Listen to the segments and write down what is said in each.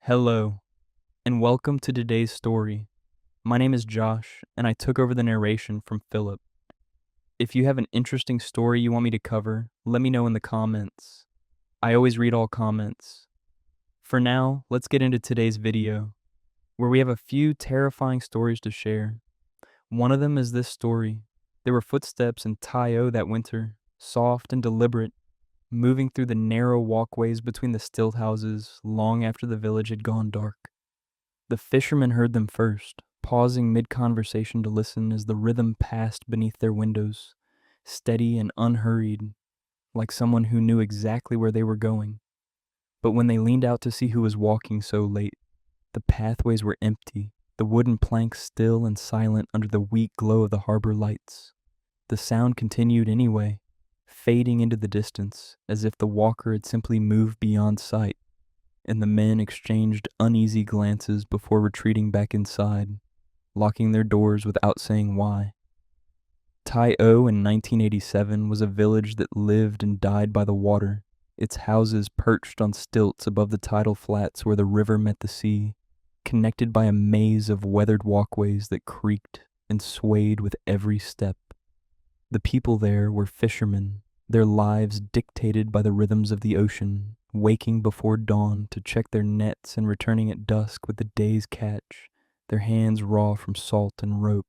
Hello, and welcome to today's story. My name is Josh, and I took over the narration from Philip. If you have an interesting story you want me to cover, let me know in the comments. I always read all comments. For now, let's get into today's video, where we have a few terrifying stories to share. One of them is this story. There were footsteps in Tai-O that winter, soft and deliberate, moving through the narrow walkways between the stilt houses long after the village had gone dark. The fishermen heard them first, pausing mid-conversation to listen as the rhythm passed beneath their windows, steady and unhurried, like someone who knew exactly where they were going. But when they leaned out to see who was walking so late, the pathways were empty, the wooden planks still and silent under the weak glow of the harbor lights. The sound continued anyway, fading into the distance, as if the walker had simply moved beyond sight, and the men exchanged uneasy glances before retreating back inside, locking their doors without saying why. Tai-O in 1987 was a village that lived and died by the water, its houses perched on stilts above the tidal flats where the river met the sea, connected by a maze of weathered walkways that creaked and swayed with every step. The people there were fishermen, their lives dictated by the rhythms of the ocean, waking before dawn to check their nets and returning at dusk with the day's catch, their hands raw from salt and rope.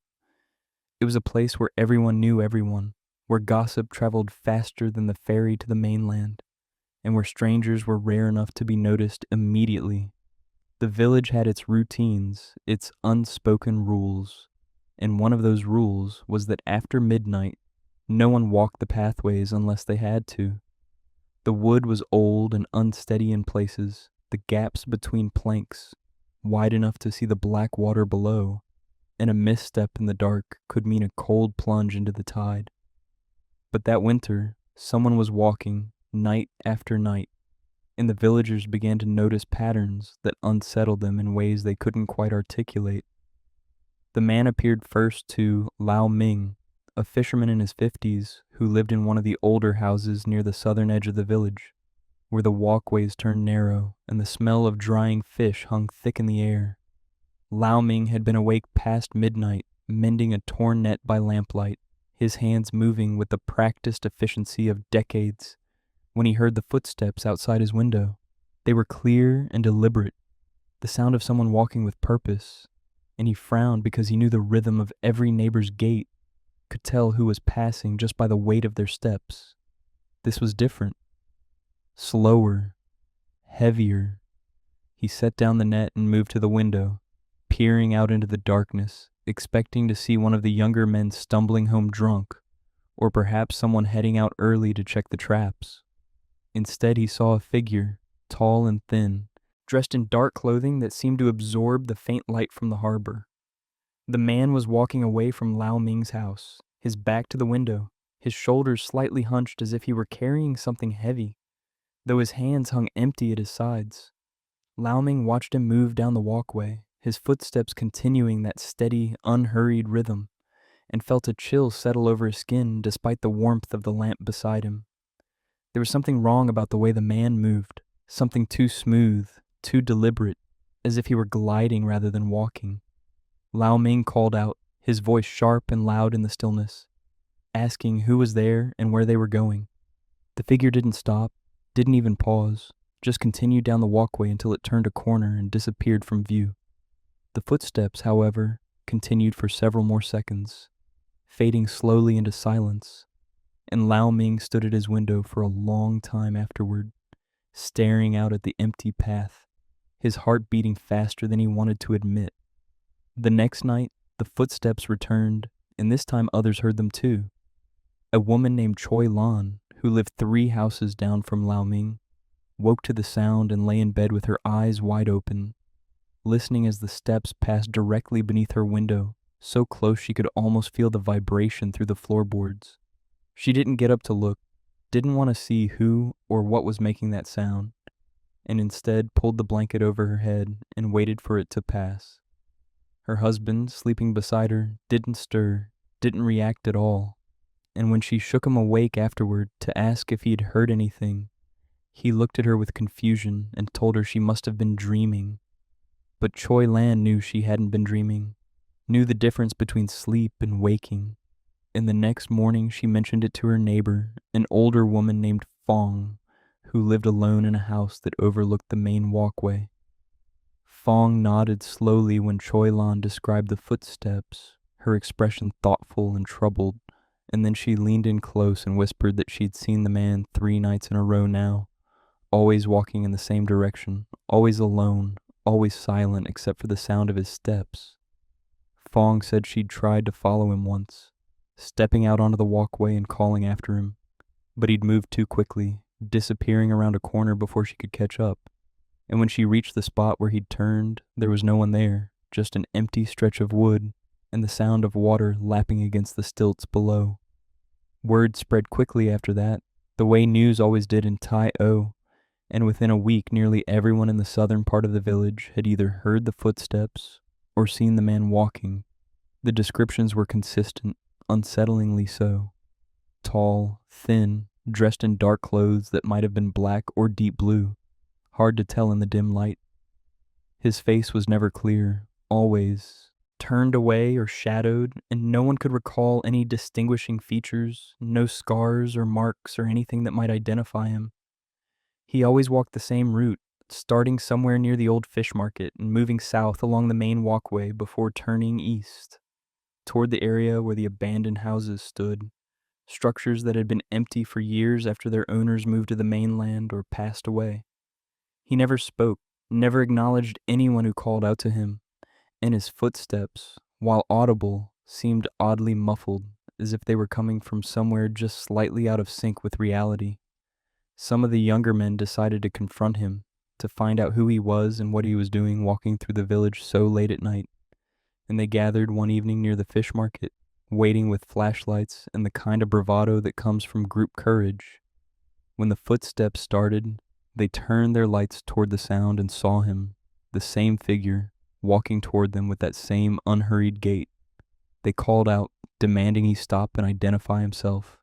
It was a place where everyone knew everyone, where gossip traveled faster than the ferry to the mainland, and where strangers were rare enough to be noticed immediately. The village had its routines, its unspoken rules, and one of those rules was that after midnight, no one walked the pathways unless they had to. The wood was old and unsteady in places, the gaps between planks wide enough to see the black water below, and a misstep in the dark could mean a cold plunge into the tide. But that winter, someone was walking night after night, and the villagers began to notice patterns that unsettled them in ways they couldn't quite articulate. The man appeared first to Lao Ming, a fisherman in his 50s who lived in one of the older houses near the southern edge of the village, where the walkways turned narrow and the smell of drying fish hung thick in the air. Lao Ming had been awake past midnight, mending a torn net by lamplight, his hands moving with the practiced efficiency of decades, when he heard the footsteps outside his window. They were clear and deliberate, the sound of someone walking with purpose, and he frowned because he knew the rhythm of every neighbor's gait, could tell who was passing just by the weight of their steps. This was different. Slower, heavier. He set down the net and moved to the window, peering out into the darkness, expecting to see one of the younger men stumbling home drunk, or perhaps someone heading out early to check the traps. Instead, he saw a figure, tall and thin, dressed in dark clothing that seemed to absorb the faint light from the harbor. The man was walking away from Lao Ming's house, his back to the window, his shoulders slightly hunched as if he were carrying something heavy, though his hands hung empty at his sides. Lao Ming watched him move down the walkway, his footsteps continuing that steady, unhurried rhythm, and felt a chill settle over his skin despite the warmth of the lamp beside him. There was something wrong about the way the man moved, something too smooth, too deliberate, as if he were gliding rather than walking. Lao Ming called out, his voice sharp and loud in the stillness, asking who was there and where they were going. The figure didn't stop, didn't even pause, just continued down the walkway until it turned a corner and disappeared from view. The footsteps, however, continued for several more seconds, fading slowly into silence, and Lao Ming stood at his window for a long time afterward, staring out at the empty path, his heart beating faster than he wanted to admit. The next night, the footsteps returned, and this time others heard them too. A woman named Choi Lan, who lived 3 houses down from Lao Ming, woke to the sound and lay in bed with her eyes wide open, listening as the steps passed directly beneath her window, so close she could almost feel the vibration through the floorboards. She didn't get up to look, didn't want to see who or what was making that sound, and instead pulled the blanket over her head and waited for it to pass. Her husband, sleeping beside her, didn't stir, didn't react at all, and when she shook him awake afterward to ask if he'd heard anything, he looked at her with confusion and told her she must have been dreaming, But Choi Lan knew she hadn't been dreaming, knew the difference between sleep and waking, and the next morning she mentioned it to her neighbor, an older woman named Fong, who lived alone in a house that overlooked the main walkway. Fong nodded slowly when Choi Lan described the footsteps, her expression thoughtful and troubled, and then she leaned in close and whispered that she'd seen the man 3 nights in a row now, always walking in the same direction, always alone, always silent except for the sound of his steps. Fong said she'd tried to follow him once, stepping out onto the walkway and calling after him, but he'd moved too quickly, disappearing around a corner before she could catch up. And when she reached the spot where he'd turned, there was no one there, just an empty stretch of wood and the sound of water lapping against the stilts below. Word spread quickly after that, the way news always did in Tai-O, and within a week nearly everyone in the southern part of the village had either heard the footsteps or seen the man walking. The descriptions were consistent, unsettlingly so. Tall, thin, dressed in dark clothes that might have been black or deep blue, hard to tell in the dim light. His face was never clear, always turned away or shadowed, and no one could recall any distinguishing features, no scars or marks or anything that might identify him. He always walked the same route, starting somewhere near the old fish market and moving south along the main walkway before turning east, toward the area where the abandoned houses stood, structures that had been empty for years after their owners moved to the mainland or passed away. He never spoke, never acknowledged anyone who called out to him, and his footsteps, while audible, seemed oddly muffled, as if they were coming from somewhere just slightly out of sync with reality. Some of the younger men decided to confront him, to find out who he was and what he was doing walking through the village so late at night, and they gathered one evening near the fish market, waiting with flashlights and the kind of bravado that comes from group courage. When the footsteps started, they turned their lights toward the sound and saw him, the same figure, walking toward them with that same unhurried gait. They called out, demanding he stop and identify himself,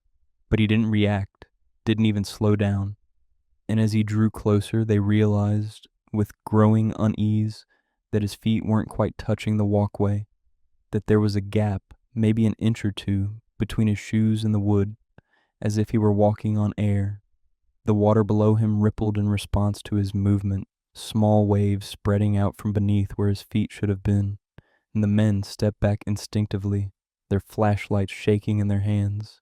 but he didn't react, didn't even slow down. And as he drew closer, they realized, with growing unease, that his feet weren't quite touching the walkway, that there was a gap, maybe an inch or two, between his shoes and the wood, as if he were walking on air. The water below him rippled in response to his movement, small waves spreading out from beneath where his feet should have been, and the men stepped back instinctively, their flashlights shaking in their hands.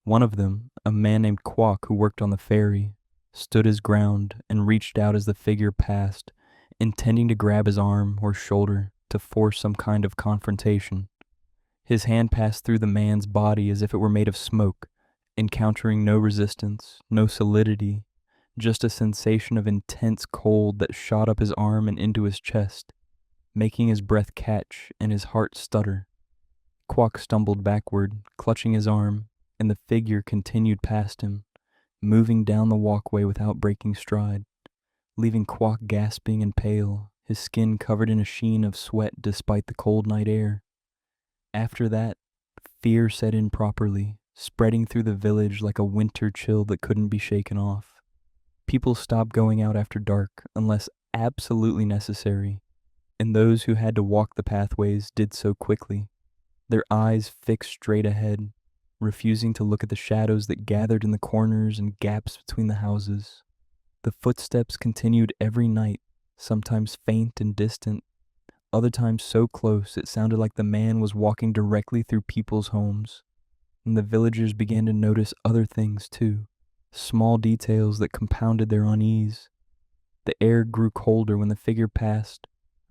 One of them, a man named Kwok who worked on the ferry, stood his ground and reached out as the figure passed, intending to grab his arm or shoulder to force some kind of confrontation. His hand passed through the man's body as if it were made of smoke, encountering no resistance, no solidity, just a sensation of intense cold that shot up his arm and into his chest, making his breath catch and his heart stutter. Kwok stumbled backward, clutching his arm, and the figure continued past him, moving down the walkway without breaking stride, leaving Kwok gasping and pale, his skin covered in a sheen of sweat despite the cold night air. After that, fear set in properly, spreading through the village like a winter chill that couldn't be shaken off. People stopped going out after dark unless absolutely necessary, and those who had to walk the pathways did so quickly, their eyes fixed straight ahead, refusing to look at the shadows that gathered in the corners and gaps between the houses. The footsteps continued every night, sometimes faint and distant, other times so close it sounded like the man was walking directly through people's homes. And the villagers began to notice other things too, small details that compounded their unease. The air grew colder when the figure passed,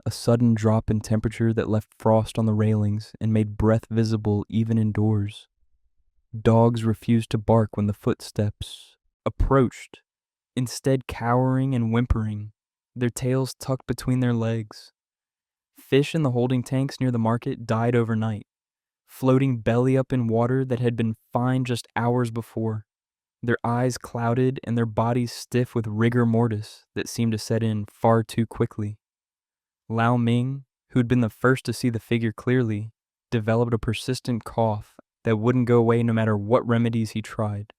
a sudden drop in temperature that left frost on the railings and made breath visible even indoors. Dogs refused to bark when the footsteps approached, instead cowering and whimpering, their tails tucked between their legs. Fish in the holding tanks near the market died overnight, floating belly up in water that had been fine just hours before, their eyes clouded and their bodies stiff with rigor mortis that seemed to set in far too quickly. Lao Ming, who'd been the first to see the figure clearly, developed a persistent cough that wouldn't go away no matter what remedies he tried,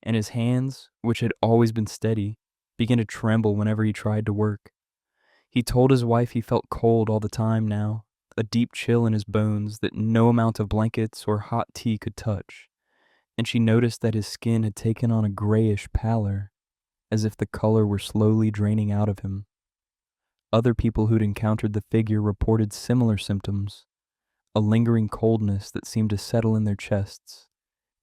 and his hands, which had always been steady, began to tremble whenever he tried to work. He told his wife he felt cold all the time now, a deep chill in his bones that no amount of blankets or hot tea could touch, and she noticed that his skin had taken on a grayish pallor, as if the color were slowly draining out of him. Other people who'd encountered the figure reported similar symptoms, a lingering coldness that seemed to settle in their chests,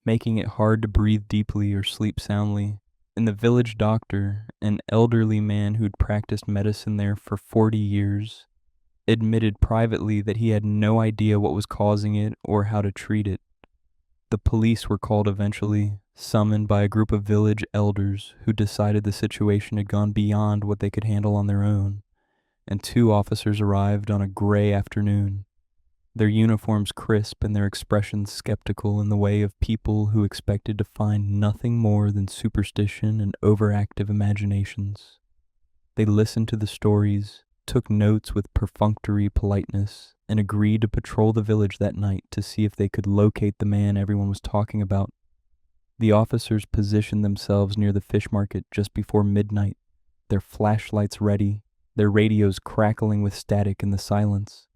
making it hard to breathe deeply or sleep soundly. And the village doctor, an elderly man who'd practiced medicine there for 40 years, admitted privately that he had no idea what was causing it or how to treat it. The police were called eventually, summoned by a group of village elders who decided the situation had gone beyond what they could handle on their own, and 2 officers arrived on a gray afternoon, their uniforms crisp and their expressions skeptical in the way of people who expected to find nothing more than superstition and overactive imaginations. They listened to the stories, took notes with perfunctory politeness, and agreed to patrol the village that night to see if they could locate the man everyone was talking about. The officers positioned themselves near the fish market just before midnight, their flashlights ready, their radios crackling with static in the silence.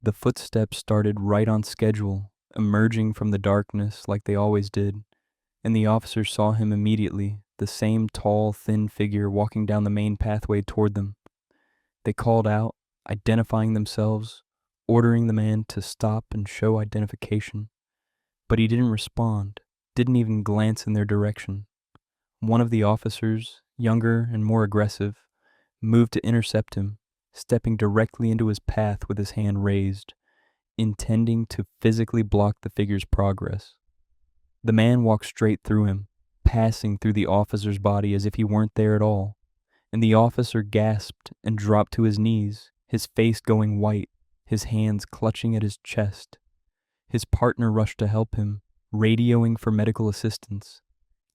The footsteps started right on schedule, emerging from the darkness like they always did, and the officers saw him immediately, the same tall, thin figure walking down the main pathway toward them. They called out, identifying themselves, ordering the man to stop and show identification. But he didn't respond, didn't even glance in their direction. One of the officers, younger and more aggressive, moved to intercept him, stepping directly into his path with his hand raised, intending to physically block the figure's progress. The man walked straight through him, passing through the officer's body as if he weren't there at all, and the officer gasped and dropped to his knees, his face going white, his hands clutching at his chest. His partner rushed to help him, radioing for medical assistance.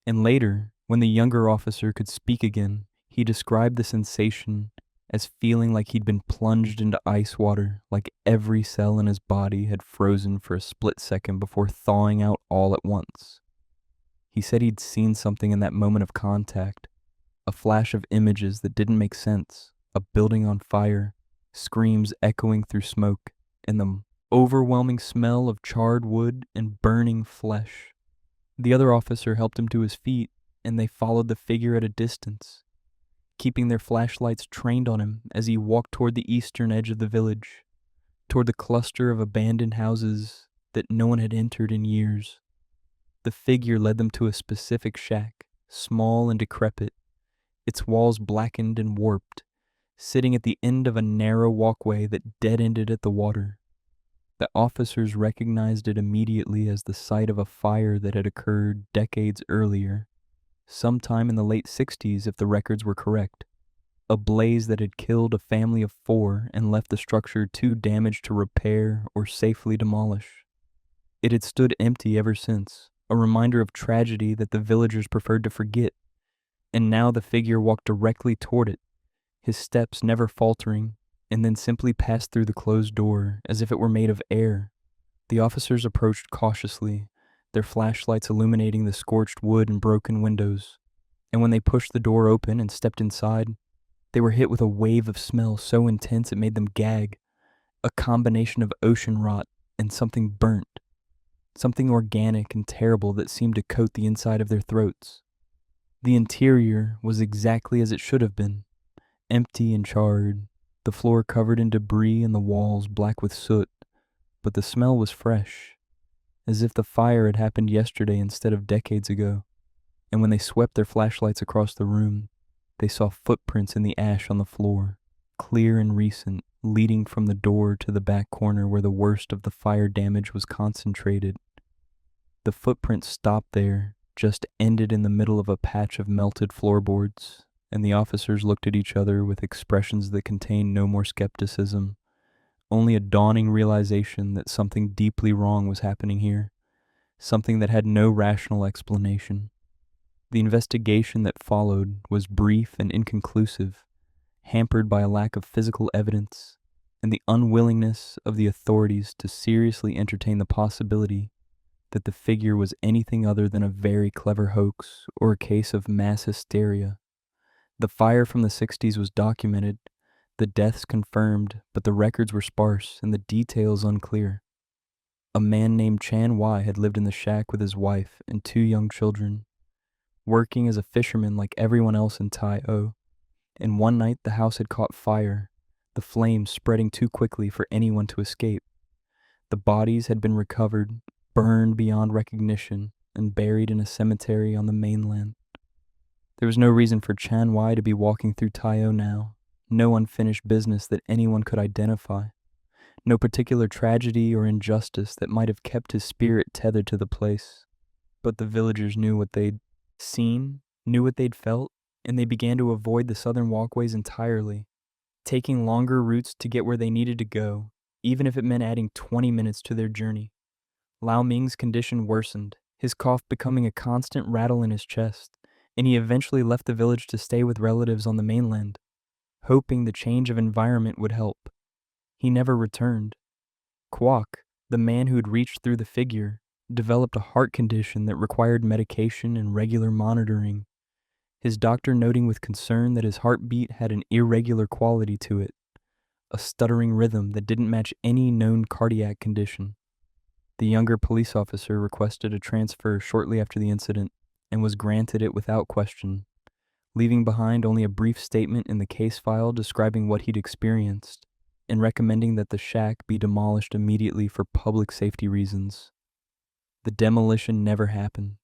And later, when the younger officer could speak again, he described the sensation as feeling like he'd been plunged into ice water, like every cell in his body had frozen for a split second before thawing out all at once. He said he'd seen something in that moment of contact, a flash of images that didn't make sense, a building on fire, screams echoing through smoke, and the overwhelming smell of charred wood and burning flesh. The other officer helped him to his feet, and they followed the figure at a distance, keeping their flashlights trained on him as he walked toward the eastern edge of the village, toward the cluster of abandoned houses that no one had entered in years. The figure led them to a specific shack, small and decrepit, its walls blackened and warped, sitting at the end of a narrow walkway that dead-ended at the water. The officers recognized it immediately as the site of a fire that had occurred decades earlier, sometime in the late 60s if the records were correct. A blaze that had killed a family of 4 and left the structure too damaged to repair or safely demolish. It had stood empty ever since, a reminder of tragedy that the villagers preferred to forget. And now the figure walked directly toward it, his steps never faltering, and then simply passed through the closed door as if it were made of air. The officers approached cautiously, their flashlights illuminating the scorched wood and broken windows. And when they pushed the door open and stepped inside, they were hit with a wave of smell so intense it made them gag, a combination of ocean rot and something burnt, something organic and terrible that seemed to coat the inside of their throats. The interior was exactly as it should have been, empty and charred, the floor covered in debris and the walls black with soot, but the smell was fresh, as if the fire had happened yesterday instead of decades ago. And when they swept their flashlights across the room, they saw footprints in the ash on the floor, clear and recent, leading from the door to the back corner where the worst of the fire damage was concentrated. The footprints stopped there, just ended in the middle of a patch of melted floorboards, and the officers looked at each other with expressions that contained no more skepticism, only a dawning realization that something deeply wrong was happening here, something that had no rational explanation. The investigation that followed was brief and inconclusive, hampered by a lack of physical evidence and the unwillingness of the authorities to seriously entertain the possibility that the figure was anything other than a very clever hoax or a case of mass hysteria. The fire from the 60s was documented, The deaths confirmed, but the records were sparse and the details unclear. A man named Chan Y had lived in the shack with his wife and 2 young children, working as a fisherman like everyone else in Tai O. And one night the house had caught fire, the flames spreading too quickly for anyone to escape. The bodies had been recovered, burned beyond recognition, and buried in a cemetery on the mainland. There was no reason for Chan Y to be walking through Tai O now, no unfinished business that anyone could identify, no particular tragedy or injustice that might have kept his spirit tethered to the place. But the villagers knew what they'd seen, knew what they'd felt, and they began to avoid the southern walkways entirely, taking longer routes to get where they needed to go, even if it meant adding 20 minutes to their journey. Lao Ming's condition worsened, his cough becoming a constant rattle in his chest, and he eventually left the village to stay with relatives on the mainland, hoping the change of environment would help. He never returned. Kwok, the man who had reached through the figure, developed a heart condition that required medication and regular monitoring, his doctor noting with concern that his heartbeat had an irregular quality to it, a stuttering rhythm that didn't match any known cardiac condition. The younger police officer requested a transfer shortly after the incident and was granted it without question, leaving behind only a brief statement in the case file describing what he'd experienced and recommending that the shack be demolished immediately for public safety reasons. The demolition never happened.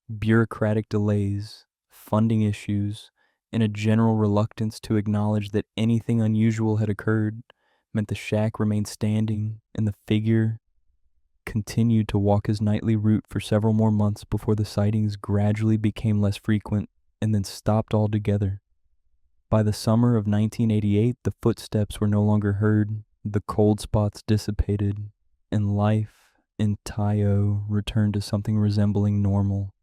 Bureaucratic delays, funding issues, and a general reluctance to acknowledge that anything unusual had occurred meant the shack remained standing and the figure continued to walk his nightly route for several more months before the sightings gradually became less frequent and then stopped altogether. By the summer of 1988, the footsteps were no longer heard, the cold spots dissipated, and life in Tayo returned to something resembling normal.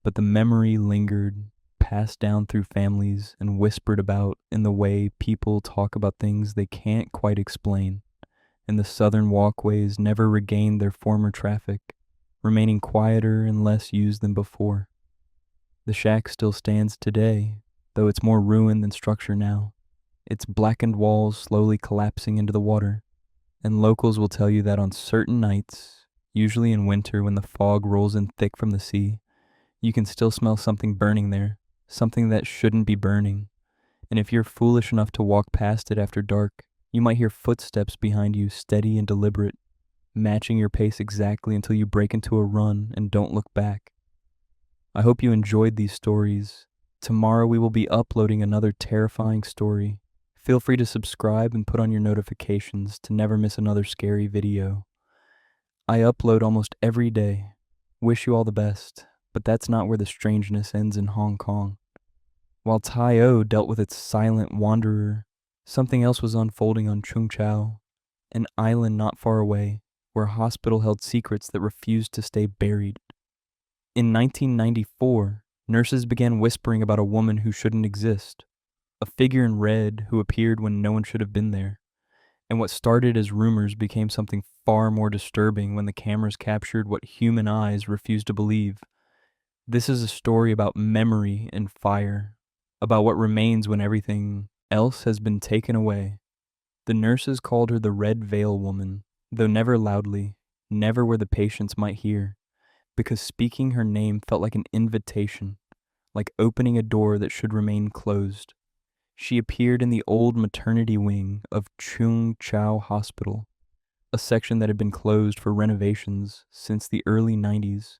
But the memory lingered, passed down through families and whispered about in the way people talk about things they can't quite explain, and the southern walkways never regained their former traffic, remaining quieter and less used than before. The shack still stands today, though it's more ruin than structure now, its blackened walls slowly collapsing into the water, and locals will tell you that on certain nights, usually in winter when the fog rolls in thick from the sea, you can still smell something burning there, something that shouldn't be burning, and if you're foolish enough to walk past it after dark, you might hear footsteps behind you, steady and deliberate, matching your pace exactly until you break into a run and don't look back. I hope you enjoyed these stories. Tomorrow we will be uploading another terrifying story. Feel free to subscribe and put on your notifications to never miss another scary video. I upload almost every day. Wish you all the best, but that's not where the strangeness ends in Hong Kong. While Tai O dealt with its silent wanderer, something else was unfolding on Chung Chau, an island not far away, where a hospital held secrets that refused to stay buried. In 1994, nurses began whispering about a woman who shouldn't exist, a figure in red who appeared when no one should have been there. And what started as rumors became something far more disturbing when the cameras captured what human eyes refused to believe. This is a story about memory and fire, about what remains when everything else has been taken away. The nurses called her the Red Veil Woman, though never loudly, never where the patients might hear, because speaking her name felt like an invitation, like opening a door that should remain closed. She appeared in the old maternity wing of Chung Chau Hospital, a section that had been closed for renovations since the early 90s,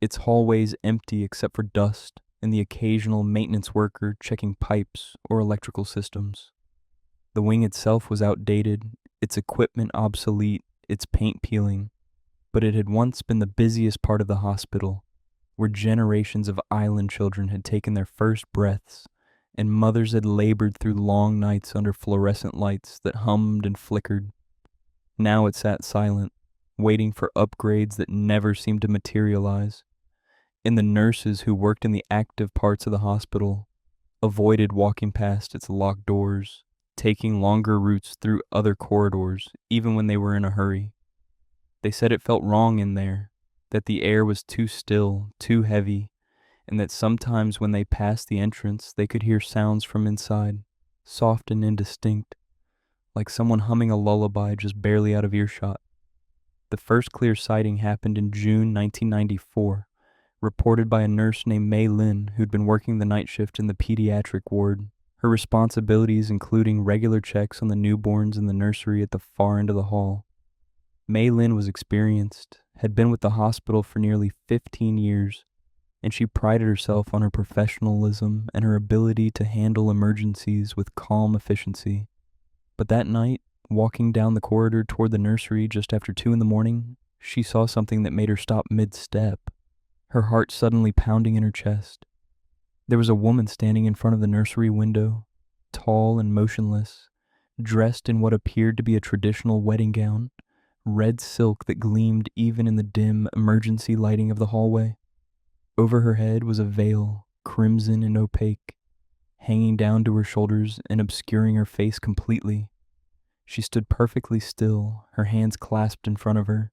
its hallways empty except for dust and the occasional maintenance worker checking pipes or electrical systems. The wing itself was outdated, its equipment obsolete, its paint peeling, but it had once been the busiest part of the hospital, where generations of island children had taken their first breaths, and mothers had labored through long nights under fluorescent lights that hummed and flickered. Now it sat silent, waiting for upgrades that never seemed to materialize, and the nurses who worked in the active parts of the hospital avoided walking past its locked doors, taking longer routes through other corridors, even when they were in a hurry. They said it felt wrong in there, that the air was too still, too heavy, and that sometimes when they passed the entrance, they could hear sounds from inside, soft and indistinct, like someone humming a lullaby just barely out of earshot. The first clear sighting happened in June 1994, reported by a nurse named Marlene who'd been working the night shift in the pediatric ward. Her responsibilities including regular checks on the newborns in the nursery at the far end of the hall. Marlene was experienced, had been with the hospital for nearly 15 years, and she prided herself on her professionalism and her ability to handle emergencies with calm efficiency. But that night, walking down the corridor toward the nursery just after 2 a.m, she saw something that made her stop mid-step, her heart suddenly pounding in her chest. There was a woman standing in front of the nursery window, tall and motionless, dressed in what appeared to be a traditional wedding gown, red silk that gleamed even in the dim emergency lighting of the hallway. Over her head was a veil, crimson and opaque, hanging down to her shoulders and obscuring her face completely. She stood perfectly still, her hands clasped in front of her,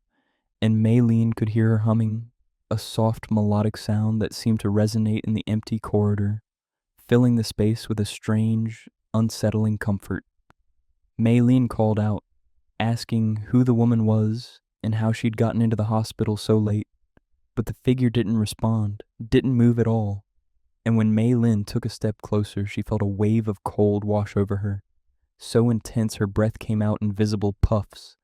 and Marlene could hear her humming, a soft melodic sound that seemed to resonate in the empty corridor, filling the space with a strange, unsettling comfort. Marlene called out, asking who the woman was and how she'd gotten into the hospital so late, but the figure didn't respond, didn't move at all. And when Marlene took a step closer, she felt a wave of cold wash over her, so intense her breath came out in visible puffs.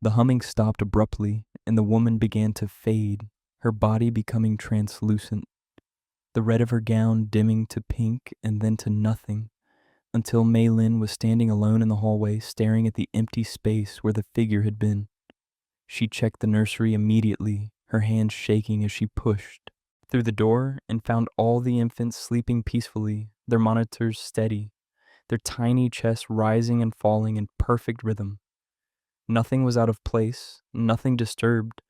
The humming stopped abruptly, and the woman began to fade, her body becoming translucent, the red of her gown dimming to pink and then to nothing, until Marlene was standing alone in the hallway staring at the empty space where the figure had been. She checked the nursery immediately, her hands shaking as she pushed through the door and found all the infants sleeping peacefully, their monitors steady, their tiny chests rising and falling in perfect rhythm. Nothing was out of place, nothing disturbed,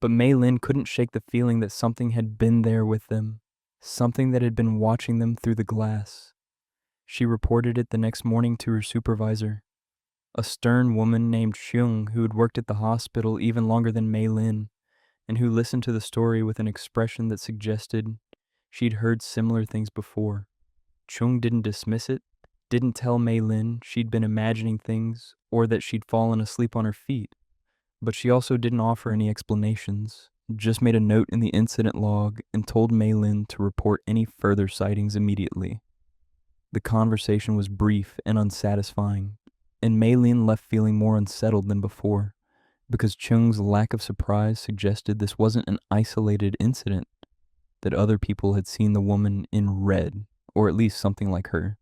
but Marlene couldn't shake the feeling that something had been there with them, something that had been watching them through the glass. She reported it the next morning to her supervisor, a stern woman named Sheng who had worked at the hospital even longer than Marlene, and who listened to the story with an expression that suggested she'd heard similar things before. Chung didn't dismiss it, didn't tell Marlene she'd been imagining things or that she'd fallen asleep on her feet, but she also didn't offer any explanations, just made a note in the incident log and told Marlene to report any further sightings immediately. The conversation was brief and unsatisfying, and Marlene left feeling more unsettled than before, because Chung's lack of surprise suggested this wasn't an isolated incident, that other people had seen the woman in red, or at least something like her.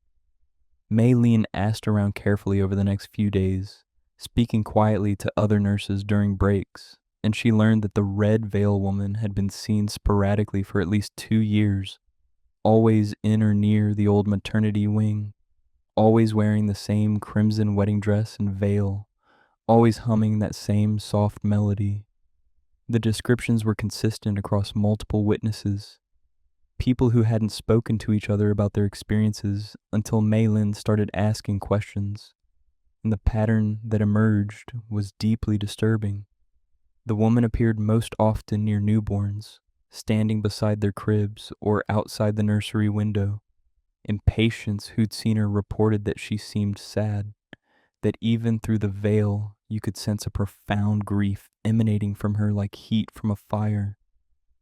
Marlene asked around carefully over the next few days, speaking quietly to other nurses during breaks, and she learned that the red veil woman had been seen sporadically for at least 2 years, always in or near the old maternity wing, always wearing the same crimson wedding dress and veil, always humming that same soft melody. The descriptions were consistent across multiple witnesses, people who hadn't spoken to each other about their experiences until Marlene started asking questions, and the pattern that emerged was deeply disturbing. The woman appeared most often near newborns, standing beside their cribs or outside the nursery window, and patients who'd seen her reported that she seemed sad, that even through the veil you could sense a profound grief emanating from her like heat from a fire.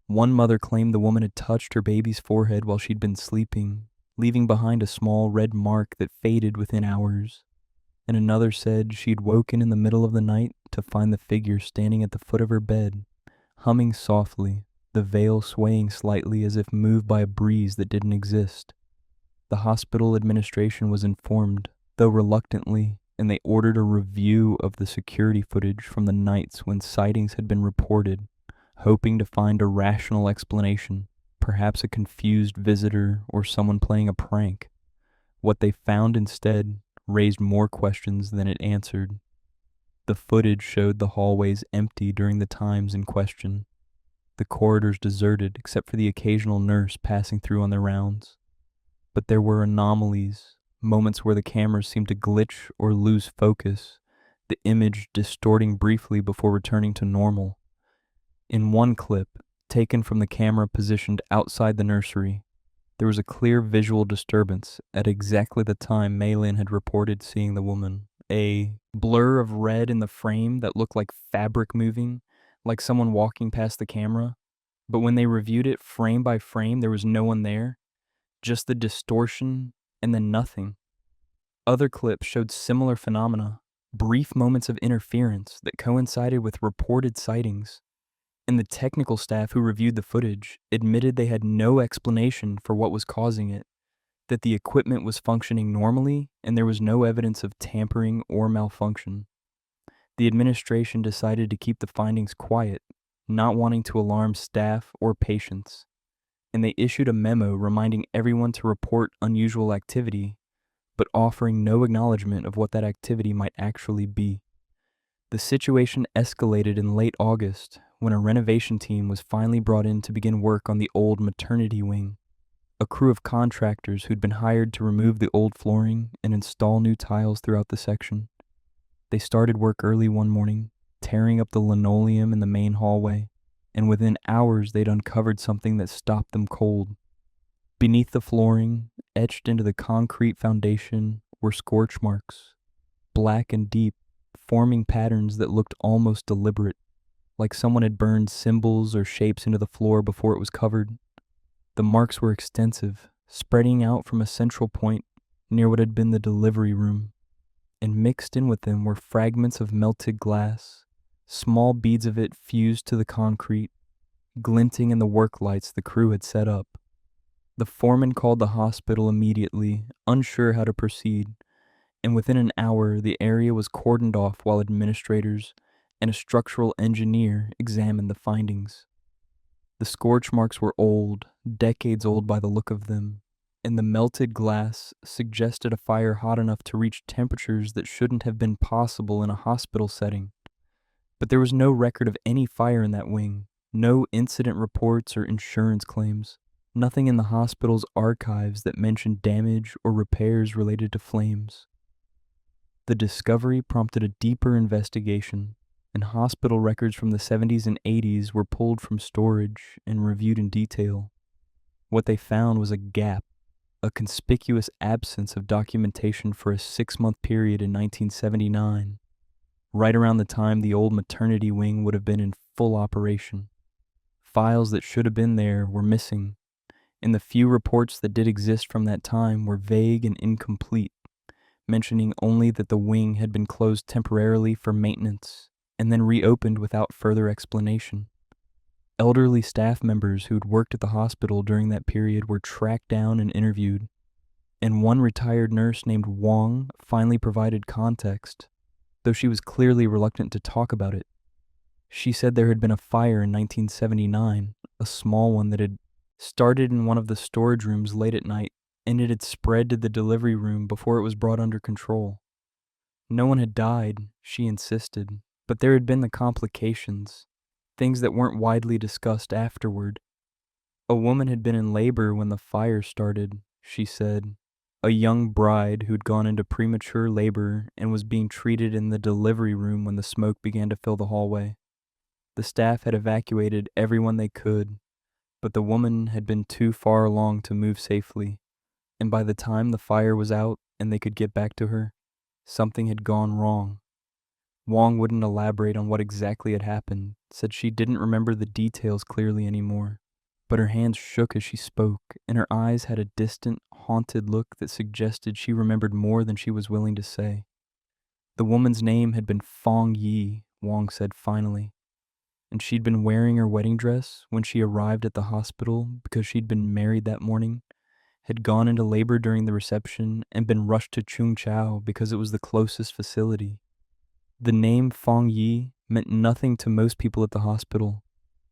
One mother claimed the woman had touched her baby's forehead while she'd been sleeping, leaving behind a small red mark that faded within hours. And another said she'd woken in the middle of the night to find the figure standing at the foot of her bed, humming softly, the veil swaying slightly as if moved by a breeze that didn't exist. The hospital administration was informed, though reluctantly, and they ordered a review of the security footage from the nights when sightings had been reported, hoping to find a rational explanation, perhaps a confused visitor or someone playing a prank. What they found instead raised more questions than it answered. The footage showed the hallways empty during the times in question, the corridors deserted except for the occasional nurse passing through on their rounds. But there were anomalies, moments where the cameras seemed to glitch or lose focus, the image distorting briefly before returning to normal. In one clip, taken from the camera positioned outside the nursery, There was a clear visual disturbance at exactly the time Marlene had reported seeing the woman. A blur of red in the frame that looked like fabric moving, like someone walking past the camera. But when they reviewed it frame by frame, there was no one there, just the distortion and then nothing. Other clips showed similar phenomena, brief moments of interference that coincided with reported sightings. And the technical staff who reviewed the footage admitted they had no explanation for what was causing it, that the equipment was functioning normally and there was no evidence of tampering or malfunction. The administration decided to keep the findings quiet, not wanting to alarm staff or patients, and they issued a memo reminding everyone to report unusual activity, but offering no acknowledgement of what that activity might actually be. The situation escalated in late August when a renovation team was finally brought in to begin work on the old maternity wing. A crew of contractors who'd been hired to remove the old flooring and install new tiles throughout the section. They started work early one morning, tearing up the linoleum in the main hallway, and within hours they'd uncovered something that stopped them cold. Beneath the flooring, etched into the concrete foundation, were scorch marks, black and deep, forming patterns that looked almost deliberate, like someone had burned symbols or shapes into the floor before it was covered. The marks were extensive, spreading out from a central point near what had been the delivery room, and mixed in with them were fragments of melted glass, small beads of it fused to the concrete, glinting in the work lights the crew had set up. The foreman called the hospital immediately, unsure how to proceed, and within an hour the area was cordoned off while administrators and a structural engineer examined the findings. The scorch marks were old, decades old by the look of them, and the melted glass suggested a fire hot enough to reach temperatures that shouldn't have been possible in a hospital setting. But there was no record of any fire in that wing, no incident reports or insurance claims, nothing in the hospital's archives that mentioned damage or repairs related to flames. The discovery prompted a deeper investigation, and hospital records from the 70s and 80s were pulled from storage and reviewed in detail. What they found was a gap, a conspicuous absence of documentation for a 6-month period in 1979, right around the time the old maternity wing would have been in full operation. Files that should have been there were missing, and the few reports that did exist from that time were vague and incomplete, mentioning only that the wing had been closed temporarily for maintenance and then reopened without further explanation. Elderly staff members who'd worked at the hospital during that period were tracked down and interviewed, and one retired nurse named Wong finally provided context, though she was clearly reluctant to talk about it. She said there had been a fire in 1979, a small one that had started in one of the storage rooms late at night, and it had spread to the delivery room before it was brought under control. No one had died, she insisted, but there had been the complications, things that weren't widely discussed afterward. A woman had been in labor when the fire started, she said, a young bride who'd gone into premature labor and was being treated in the delivery room when the smoke began to fill the hallway. The staff had evacuated everyone they could, but the woman had been too far along to move safely, and by the time the fire was out and they could get back to her, something had gone wrong. Wong wouldn't elaborate on what exactly had happened, said she didn't remember the details clearly anymore, but her hands shook as she spoke, and her eyes had a distant, haunted look that suggested she remembered more than she was willing to say. The woman's name had been Fong Yi, Wong said finally, and she'd been wearing her wedding dress when she arrived at the hospital because she'd been married that morning, had gone into labor during the reception, and been rushed to Chung Chau because it was the closest facility. The name Fong Yi meant nothing to most people at the hospital,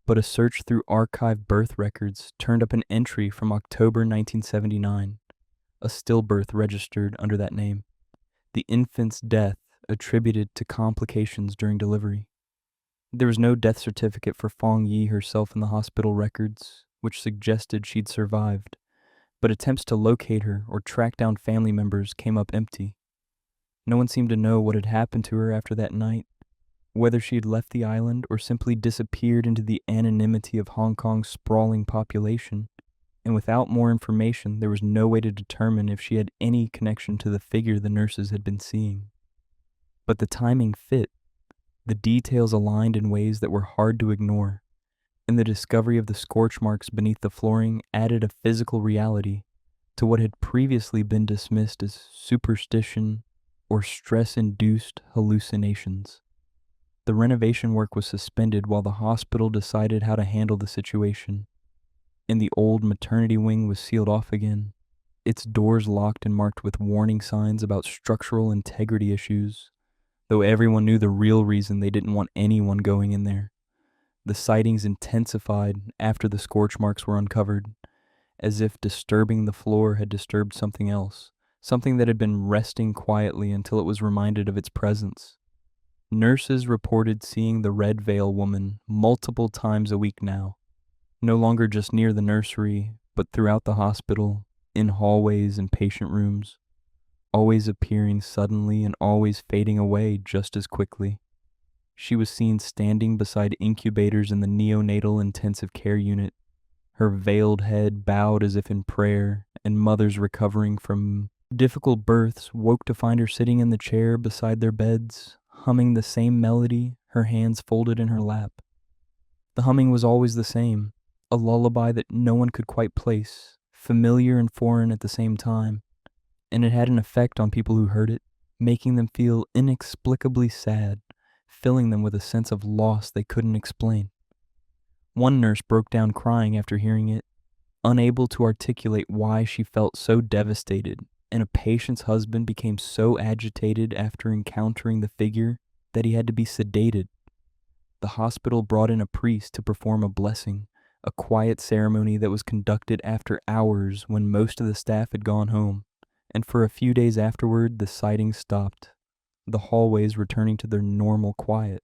but a search through archived birth records turned up an entry from October 1979, a stillbirth registered under that name, the infant's death attributed to complications during delivery. There was no death certificate for Fong Yi herself in the hospital records, which suggested she'd survived, but attempts to locate her or track down family members came up empty. No one seemed to know what had happened to her after that night, whether she had left the island or simply disappeared into the anonymity of Hong Kong's sprawling population. and without more information, there was no way to determine if she had any connection to the figure the nurses had been seeing. But the timing fit. The details aligned in ways that were hard to ignore, and the discovery of the scorch marks beneath the flooring added a physical reality to what had previously been dismissed as superstition or stress-induced hallucinations. The renovation work was suspended while the hospital decided how to handle the situation, and the old maternity wing was sealed off again, its doors locked and marked with warning signs about structural integrity issues, though everyone knew the real reason they didn't want anyone going in there. The sightings intensified after the scorch marks were uncovered, as if disturbing the floor had disturbed something else, something that had been resting quietly until it was reminded of its presence. Nurses reported seeing the red veil woman multiple times a week now, no longer just near the nursery, but throughout the hospital, in hallways and patient rooms, always appearing suddenly and always fading away just as quickly. She was seen standing beside incubators in the neonatal intensive care unit, her veiled head bowed as if in prayer, and mothers recovering from difficult births woke to find her sitting in the chair beside their beds, humming the same melody, her hands folded in her lap. The humming was always the same, a lullaby that no one could quite place, familiar and foreign at the same time, and it had an effect on people who heard it, making them feel inexplicably sad, filling them with a sense of loss they couldn't explain. One nurse broke down crying after hearing it, unable to articulate why she felt so devastated, and a patient's husband became so agitated after encountering the figure that he had to be sedated. The hospital brought in a priest to perform a blessing, a quiet ceremony that was conducted after hours when most of the staff had gone home, and for a few days afterward the sightings stopped, the hallways returning to their normal quiet.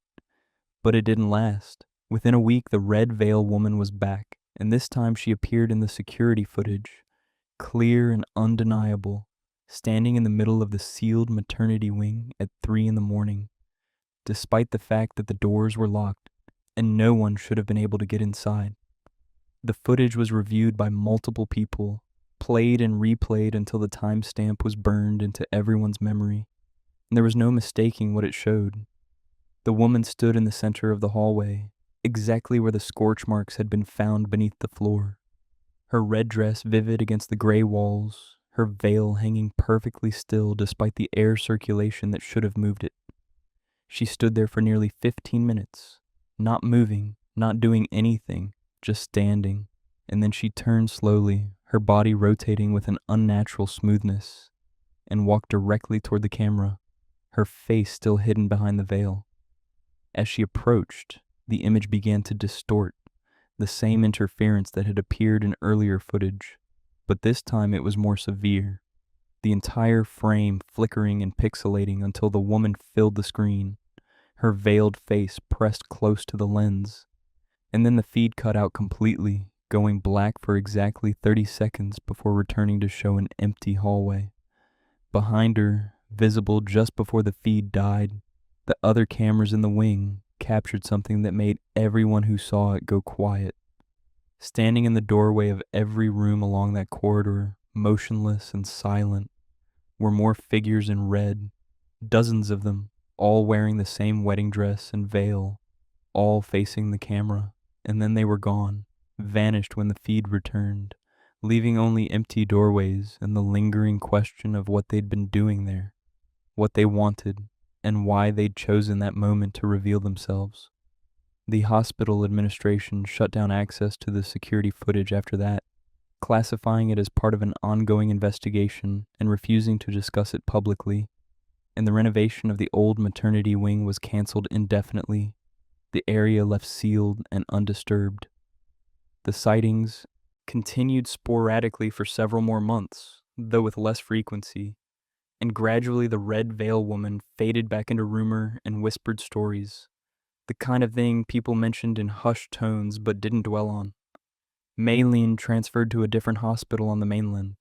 But it didn't last. Within a week, the red veil woman was back, and this time she appeared in the security footage, clear and undeniable, standing in the middle of the sealed maternity wing at 3 a.m, despite the fact that the doors were locked and no one should have been able to get inside. The footage was reviewed by multiple people, played and replayed until the timestamp was burned into everyone's memory, and there was no mistaking what it showed. The woman stood in the center of the hallway, exactly where the scorch marks had been found beneath the floor. Her red dress vivid against the gray walls, her veil hanging perfectly still despite the air circulation that should have moved it. She stood there for nearly 15 minutes, not moving, not doing anything, just standing, and then she turned slowly, her body rotating with an unnatural smoothness, and walked directly toward the camera, her face still hidden behind the veil. As she approached, the image began to distort, the same interference that had appeared in earlier footage, but this time it was more severe, the entire frame flickering and pixelating until the woman filled the screen, her veiled face pressed close to the lens, and then the feed cut out completely, going black for exactly 30 seconds before returning to show an empty hallway. Behind her, visible just before the feed died, the other cameras in the wing captured something that made everyone who saw it go quiet. Standing in the doorway of every room along that corridor, motionless and silent, were more figures in red, dozens of them, all wearing the same wedding dress and veil, all facing the camera, and then they were gone, vanished when the feed returned, leaving only empty doorways and the lingering question of what they'd been doing there, what they wanted, and why they'd chosen that moment to reveal themselves. The hospital administration shut down access to the security footage after that, classifying it as part of an ongoing investigation and refusing to discuss it publicly, and the renovation of the old maternity wing was canceled indefinitely, the area left sealed and undisturbed. The sightings continued sporadically for several more months, though with less frequency, and gradually the red veil woman faded back into rumor and whispered stories, the kind of thing people mentioned in hushed tones but didn't dwell on. Marlene transferred to a different hospital on the mainland,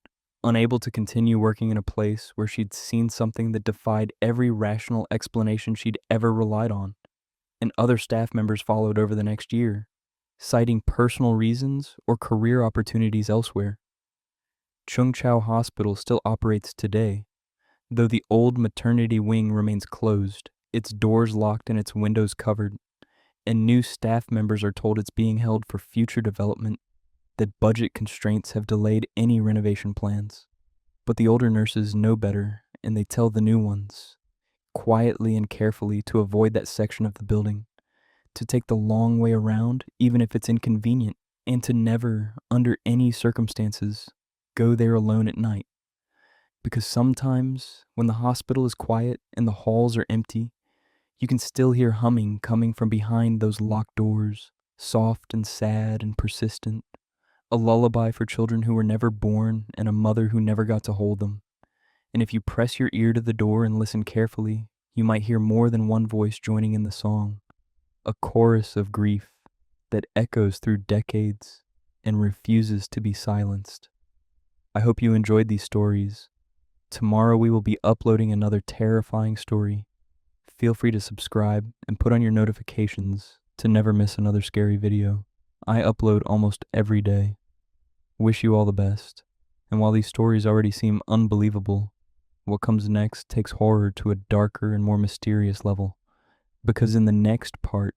unable to continue working in a place where she'd seen something that defied every rational explanation she'd ever relied on, and other staff members followed over the next year. citing personal reasons or career opportunities elsewhere. Chung Chau Hospital still operates today, though the old maternity wing remains closed, its doors locked and its windows covered, and new staff members are told it's being held for future development, that budget constraints have delayed any renovation plans. But the older nurses know better, and they tell the new ones, quietly and carefully, to avoid that section of the building, to take the long way around even if it's inconvenient, and to never, under any circumstances, go there alone at night. Because sometimes, when the hospital is quiet and the halls are empty, you can still hear humming coming from behind those locked doors, soft and sad and persistent, a lullaby for children who were never born and a mother who never got to hold them. And if you press your ear to the door and listen carefully, you might hear more than one voice joining in the song, a chorus of grief that echoes through decades and refuses to be silenced. I hope you enjoyed these stories. Tomorrow we will be uploading another terrifying story. Feel free to subscribe and put on your notifications to never miss another scary video. I upload almost every day. Wish you all the best. And while these stories already seem unbelievable, what comes next takes horror to a darker and more mysterious level. Because in the next part,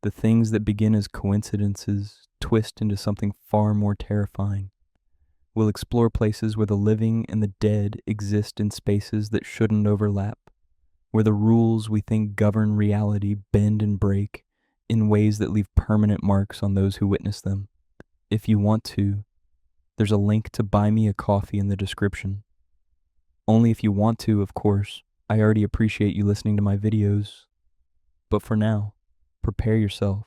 the things that begin as coincidences twist into something far more terrifying. We'll explore places where the living and the dead exist in spaces that shouldn't overlap, where the rules we think govern reality bend and break in ways that leave permanent marks on those who witness them. If you want to, there's a link to buy me a coffee in the description. Only if you want to, of course. I already appreciate you listening to my videos. But for now, prepare yourself,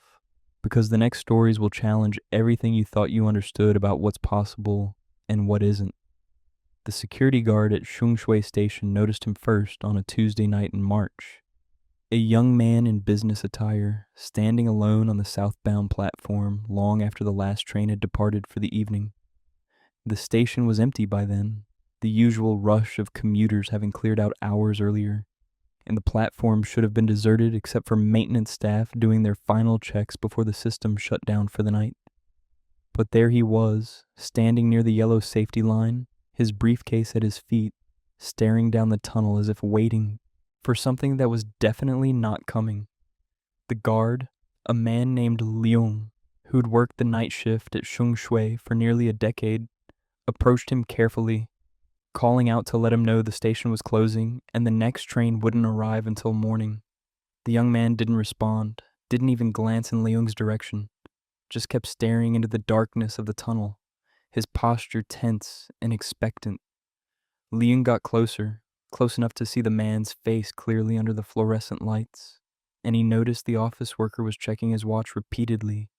because the next stories will challenge everything you thought you understood about what's possible and what isn't. The security guard at Sheng Shui Station noticed him first on a Tuesday night in March. A young man in business attire, standing alone on the southbound platform long after the last train had departed for the evening. The station was empty by then, the usual rush of commuters having cleared out hours earlier, and the platform should have been deserted except for maintenance staff doing their final checks before the system shut down for the night. But there he was, standing near the yellow safety line, his briefcase at his feet, staring down the tunnel as if waiting for something that was definitely not coming. The guard, a man named Leung, who'd worked the night shift at Sheng Shui for nearly a decade, approached him carefully, calling out to let him know the station was closing and the next train wouldn't arrive until morning. The young man didn't respond, didn't even glance in Leung's direction, just kept staring into the darkness of the tunnel, his posture tense and expectant. Leung got closer, close enough to see the man's face clearly under the fluorescent lights, and he noticed the office worker was checking his watch repeatedly,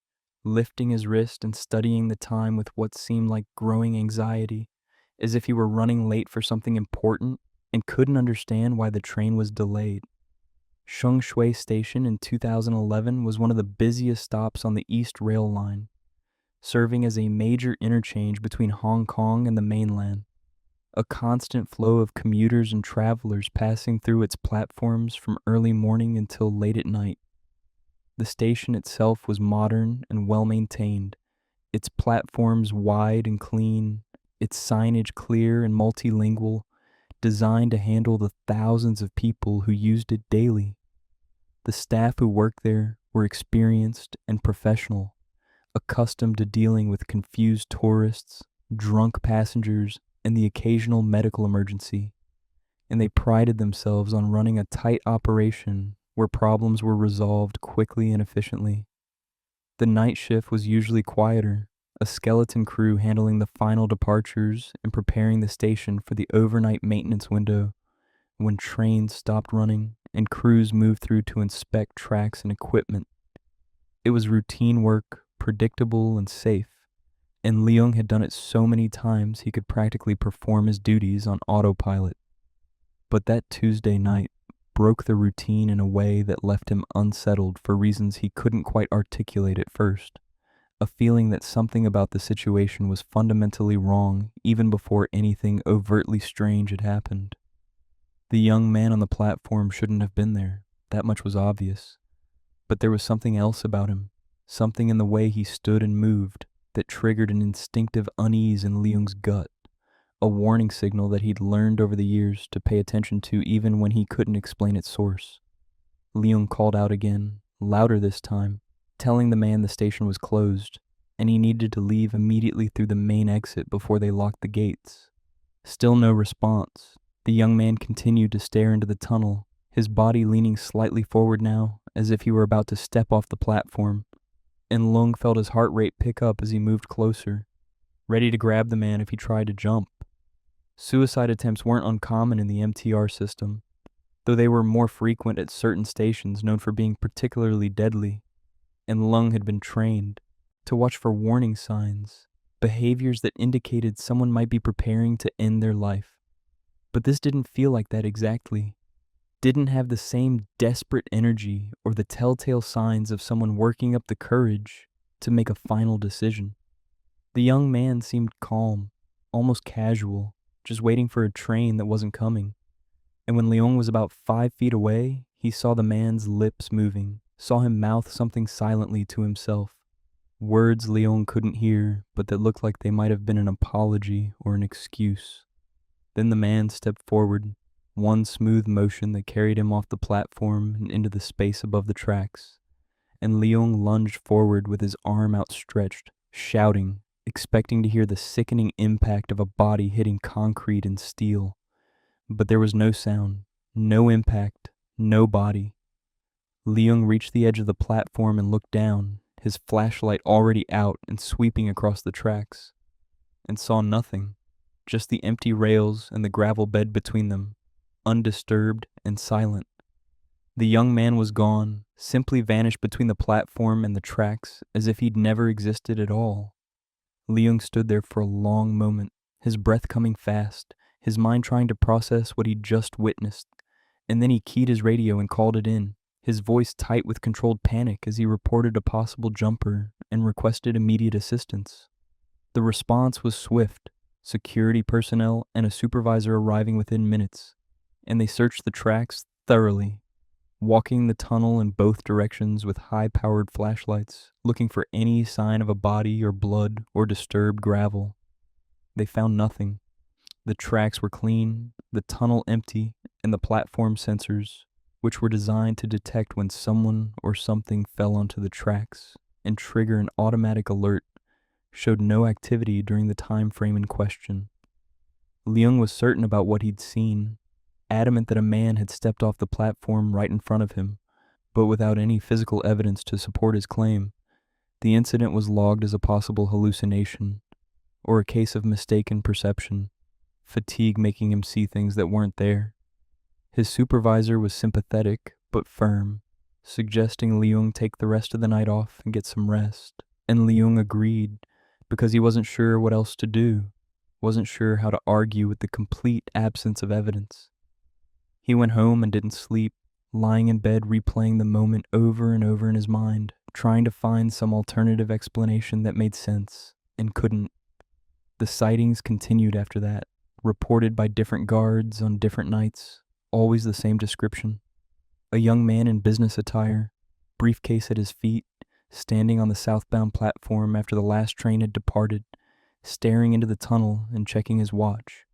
lifting his wrist and studying the time with what seemed like growing anxiety, as if he were running late for something important and couldn't understand why the train was delayed. Sheng Shui Station in 2011 was one of the busiest stops on the East Rail Line, serving as a major interchange between Hong Kong and the mainland. A constant flow of commuters and travelers passing through its platforms from early morning until late at night. The station itself was modern and well-maintained, its platforms wide and clean, its signage clear and multilingual, designed to handle the thousands of people who used it daily. The staff who worked there were experienced and professional, accustomed to dealing with confused tourists, drunk passengers, and the occasional medical emergency, and they prided themselves on running a tight operation where problems were resolved quickly and efficiently. The night shift was usually quieter, a skeleton crew handling the final departures and preparing the station for the overnight maintenance window when trains stopped running and crews moved through to inspect tracks and equipment. It was routine work, predictable and safe, and Leung had done it so many times he could practically perform his duties on autopilot. But that Tuesday night broke the routine in a way that left him unsettled for reasons he couldn't quite articulate at first. A feeling that something about the situation was fundamentally wrong even before anything overtly strange had happened. The young man on the platform shouldn't have been there, that much was obvious. But there was something else about him, something in the way he stood and moved that triggered an instinctive unease in Leung's gut, a warning signal that he'd learned over the years to pay attention to even when he couldn't explain its source. Leung called out again, louder this time, telling the man the station was closed, and he needed to leave immediately through the main exit before they locked the gates. Still no response. The young man continued to stare into the tunnel, his body leaning slightly forward now, as if he were about to step off the platform, and Leung felt his heart rate pick up as he moved closer, ready to grab the man if he tried to jump. Suicide attempts weren't uncommon in the MTR system, though they were more frequent at certain stations known for being particularly deadly, and Leung had been trained to watch for warning signs, behaviors that indicated someone might be preparing to end their life. But this didn't feel like that exactly. Didn't have the same desperate energy or the telltale signs of someone working up the courage to make a final decision. The young man seemed calm, almost casual, just waiting for a train that wasn't coming. And when Leung was about 5 feet away, he saw the man's lips moving, saw him mouth something silently to himself. Words Leung couldn't hear, but that looked like they might have been an apology or an excuse. Then the man stepped forward, one smooth motion that carried him off the platform and into the space above the tracks, and Leung lunged forward with his arm outstretched, shouting, expecting to hear the sickening impact of a body hitting concrete and steel. But there was no sound, no impact, no body. Leung reached the edge of the platform and looked down, his flashlight already out and sweeping across the tracks, and saw nothing, just the empty rails and the gravel bed between them, undisturbed and silent. The young man was gone, simply vanished between the platform and the tracks as if he'd never existed at all. Leung stood there for a long moment, his breath coming fast, his mind trying to process what he'd just witnessed, and then he keyed his radio and called it in, his voice tight with controlled panic as he reported a possible jumper and requested immediate assistance. The response was swift, security personnel and a supervisor arriving within minutes, and they searched the tracks thoroughly, walking the tunnel in both directions with high-powered flashlights, looking for any sign of a body or blood or disturbed gravel. They found nothing. The tracks were clean, the tunnel empty, and the platform sensors, which were designed to detect when someone or something fell onto the tracks and trigger an automatic alert, showed no activity during the time frame in question. Leung was certain about what he'd seen, adamant that a man had stepped off the platform right in front of him, but without any physical evidence to support his claim. The incident was logged as a possible hallucination, or a case of mistaken perception, fatigue making him see things that weren't there. His supervisor was sympathetic but firm, suggesting Leung take the rest of the night off and get some rest, and Leung agreed because he wasn't sure what else to do, wasn't sure how to argue with the complete absence of evidence. He went home and didn't sleep, lying in bed replaying the moment over and over in his mind, trying to find some alternative explanation that made sense, and couldn't. The sightings continued after that, reported by different guards on different nights, always the same description. A young man in business attire, briefcase at his feet, standing on the southbound platform after the last train had departed, staring into the tunnel and checking his watch.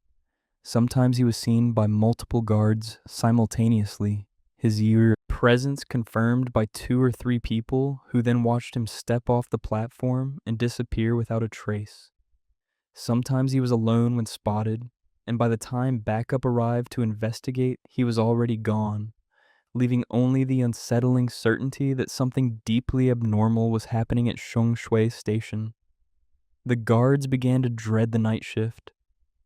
Sometimes he was seen by multiple guards simultaneously, his presence confirmed by 2 or 3 people who then watched him step off the platform and disappear without a trace. Sometimes he was alone when spotted, and by the time backup arrived to investigate, he was already gone, leaving only the unsettling certainty that something deeply abnormal was happening at Sheng Shui Station. The guards began to dread the night shift,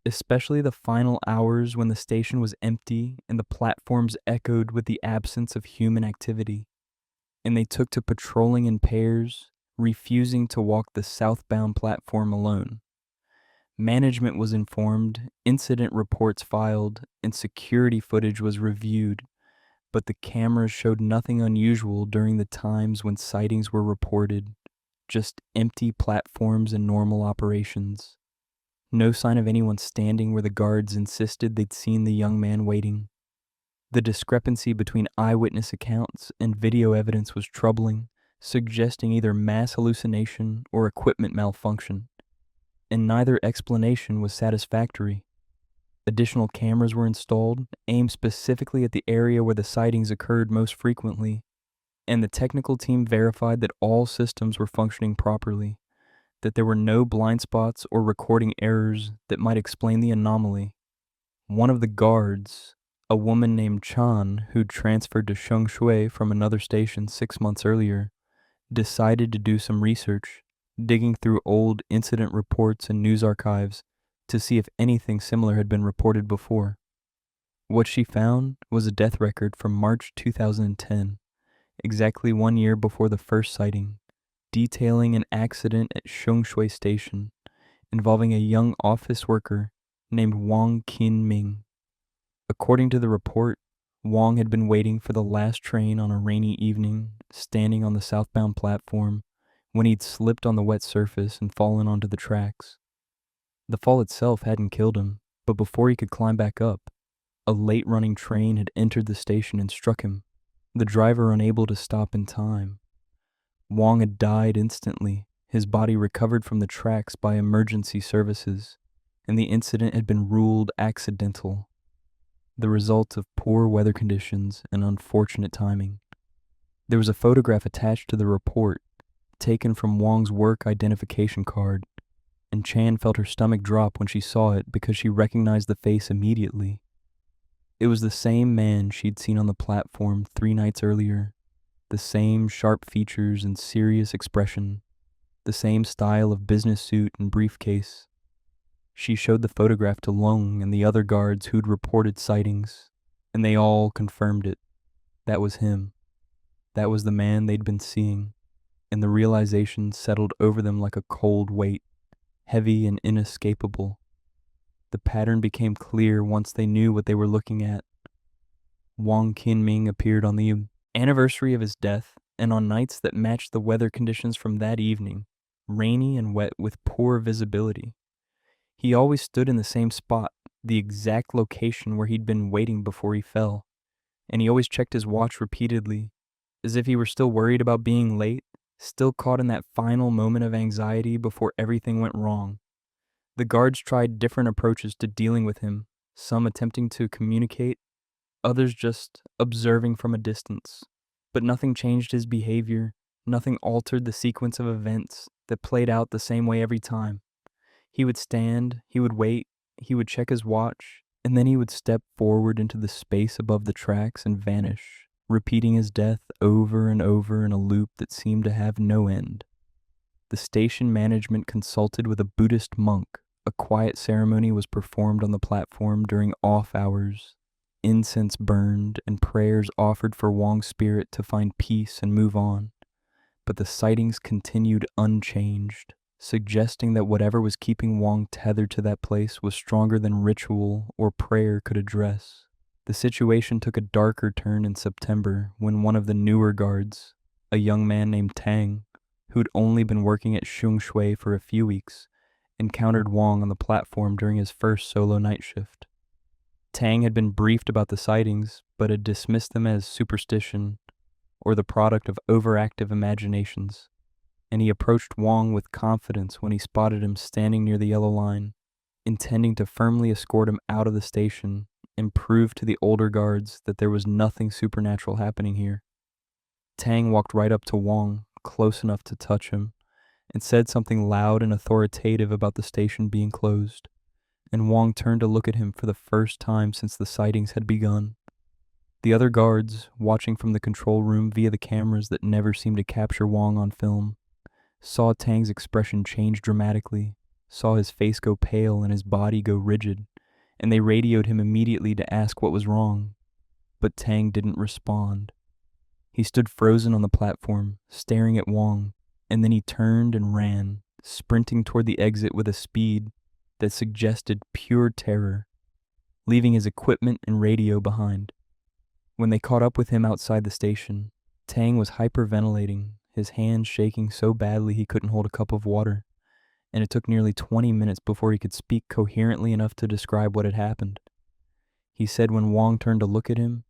especially the final hours when the station was empty and the platforms echoed with the absence of human activity, and they took to patrolling in pairs, refusing to walk the southbound platform alone. Management was informed, incident reports filed, and security footage was reviewed, but the cameras showed nothing unusual during the times when sightings were reported, just empty platforms and normal operations. No sign of anyone standing where the guards insisted they'd seen the young man waiting. The discrepancy between eyewitness accounts and video evidence was troubling, suggesting either mass hallucination or equipment malfunction, and neither explanation was satisfactory. Additional cameras were installed, aimed specifically at the area where the sightings occurred most frequently, and the technical team verified that all systems were functioning properly, that there were no blind spots or recording errors that might explain the anomaly. One of the guards, a woman named Chan, who'd transferred to Sheng Shui from another station 6 months earlier, decided to do some research, digging through old incident reports and news archives to see if anything similar had been reported before. What she found was a death record from March 2010, exactly 1 year before the first sighting, detailing an accident at Sheng Shui Station involving a young office worker named Wang Qin-ming. According to the report, Wang had been waiting for the last train on a rainy evening, standing on the southbound platform, when he'd slipped on the wet surface and fallen onto the tracks. The fall itself hadn't killed him, but before he could climb back up, a late-running train had entered the station and struck him, the driver unable to stop in time. Wang had died instantly, his body recovered from the tracks by emergency services, and the incident had been ruled accidental, the result of poor weather conditions and unfortunate timing. There was a photograph attached to the report, taken from Wang's work identification card, and Chan felt her stomach drop when she saw it because she recognized the face immediately. It was the same man she'd seen on the platform 3 nights earlier, the same sharp features and serious expression, the same style of business suit and briefcase. She showed the photograph to Lung and the other guards who'd reported sightings, and they all confirmed it. That was him. That was the man they'd been seeing, and the realization settled over them like a cold weight, heavy and inescapable. The pattern became clear once they knew what they were looking at. Wang Qinming appeared on the anniversary of his death, and on nights that matched the weather conditions from that evening, rainy and wet with poor visibility. He always stood in the same spot, the exact location where he'd been waiting before he fell, and he always checked his watch repeatedly, as if he were still worried about being late, still caught in that final moment of anxiety before everything went wrong. The guards tried different approaches to dealing with him, some attempting to communicate, others just observing from a distance. But nothing changed his behavior, nothing altered the sequence of events that played out the same way every time. He would stand, he would wait, he would check his watch, and then he would step forward into the space above the tracks and vanish, repeating his death over and over in a loop that seemed to have no end. The station management consulted with a Buddhist monk. A quiet ceremony was performed on the platform during off hours. Incense burned and prayers offered for Wang's spirit to find peace and move on. But the sightings continued unchanged, suggesting that whatever was keeping Wang tethered to that place was stronger than ritual or prayer could address. The situation took a darker turn in September when one of the newer guards, a young man named Tang, who'd only been working at Sheng Shui for a few weeks, encountered Wang on the platform during his first solo night shift. Tang had been briefed about the sightings, but had dismissed them as superstition or the product of overactive imaginations, and he approached Wang with confidence when he spotted him standing near the yellow line, intending to firmly escort him out of the station and prove to the older guards that there was nothing supernatural happening here. Tang walked right up to Wang, close enough to touch him, and said something loud and authoritative about the station being closed, and Wang turned to look at him for the first time since the sightings had begun. The other guards, watching from the control room via the cameras that never seemed to capture Wang on film, saw Tang's expression change dramatically, saw his face go pale and his body go rigid, and they radioed him immediately to ask what was wrong. But Tang didn't respond. He stood frozen on the platform, staring at Wang, and then he turned and ran, sprinting toward the exit with a speed that suggested pure terror, leaving his equipment and radio behind. When they caught up with him outside the station, Tang was hyperventilating, his hands shaking so badly he couldn't hold a cup of water, and it took nearly 20 minutes before he could speak coherently enough to describe what had happened. He said when Wang turned to look at him,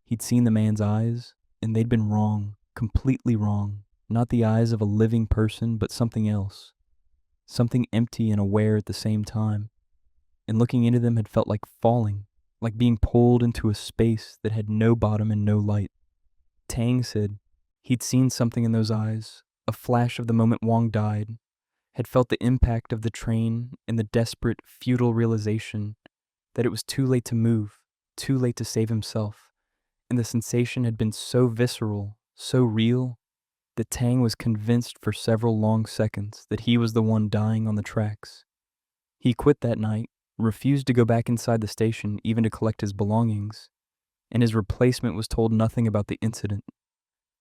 he'd seen the man's eyes, and they'd been wrong, completely wrong, not the eyes of a living person, but something else, something empty and aware at the same time, and looking into them had felt like falling, like being pulled into a space that had no bottom and no light. Tang said he'd seen something in those eyes, a flash of the moment Wong died, had felt the impact of the train and the desperate, futile realization that it was too late to move, too late to save himself, and the sensation had been so visceral, so real, that Tang was convinced for several long seconds that he was the one dying on the tracks. He quit that night, refused to go back inside the station even to collect his belongings, and his replacement was told nothing about the incident.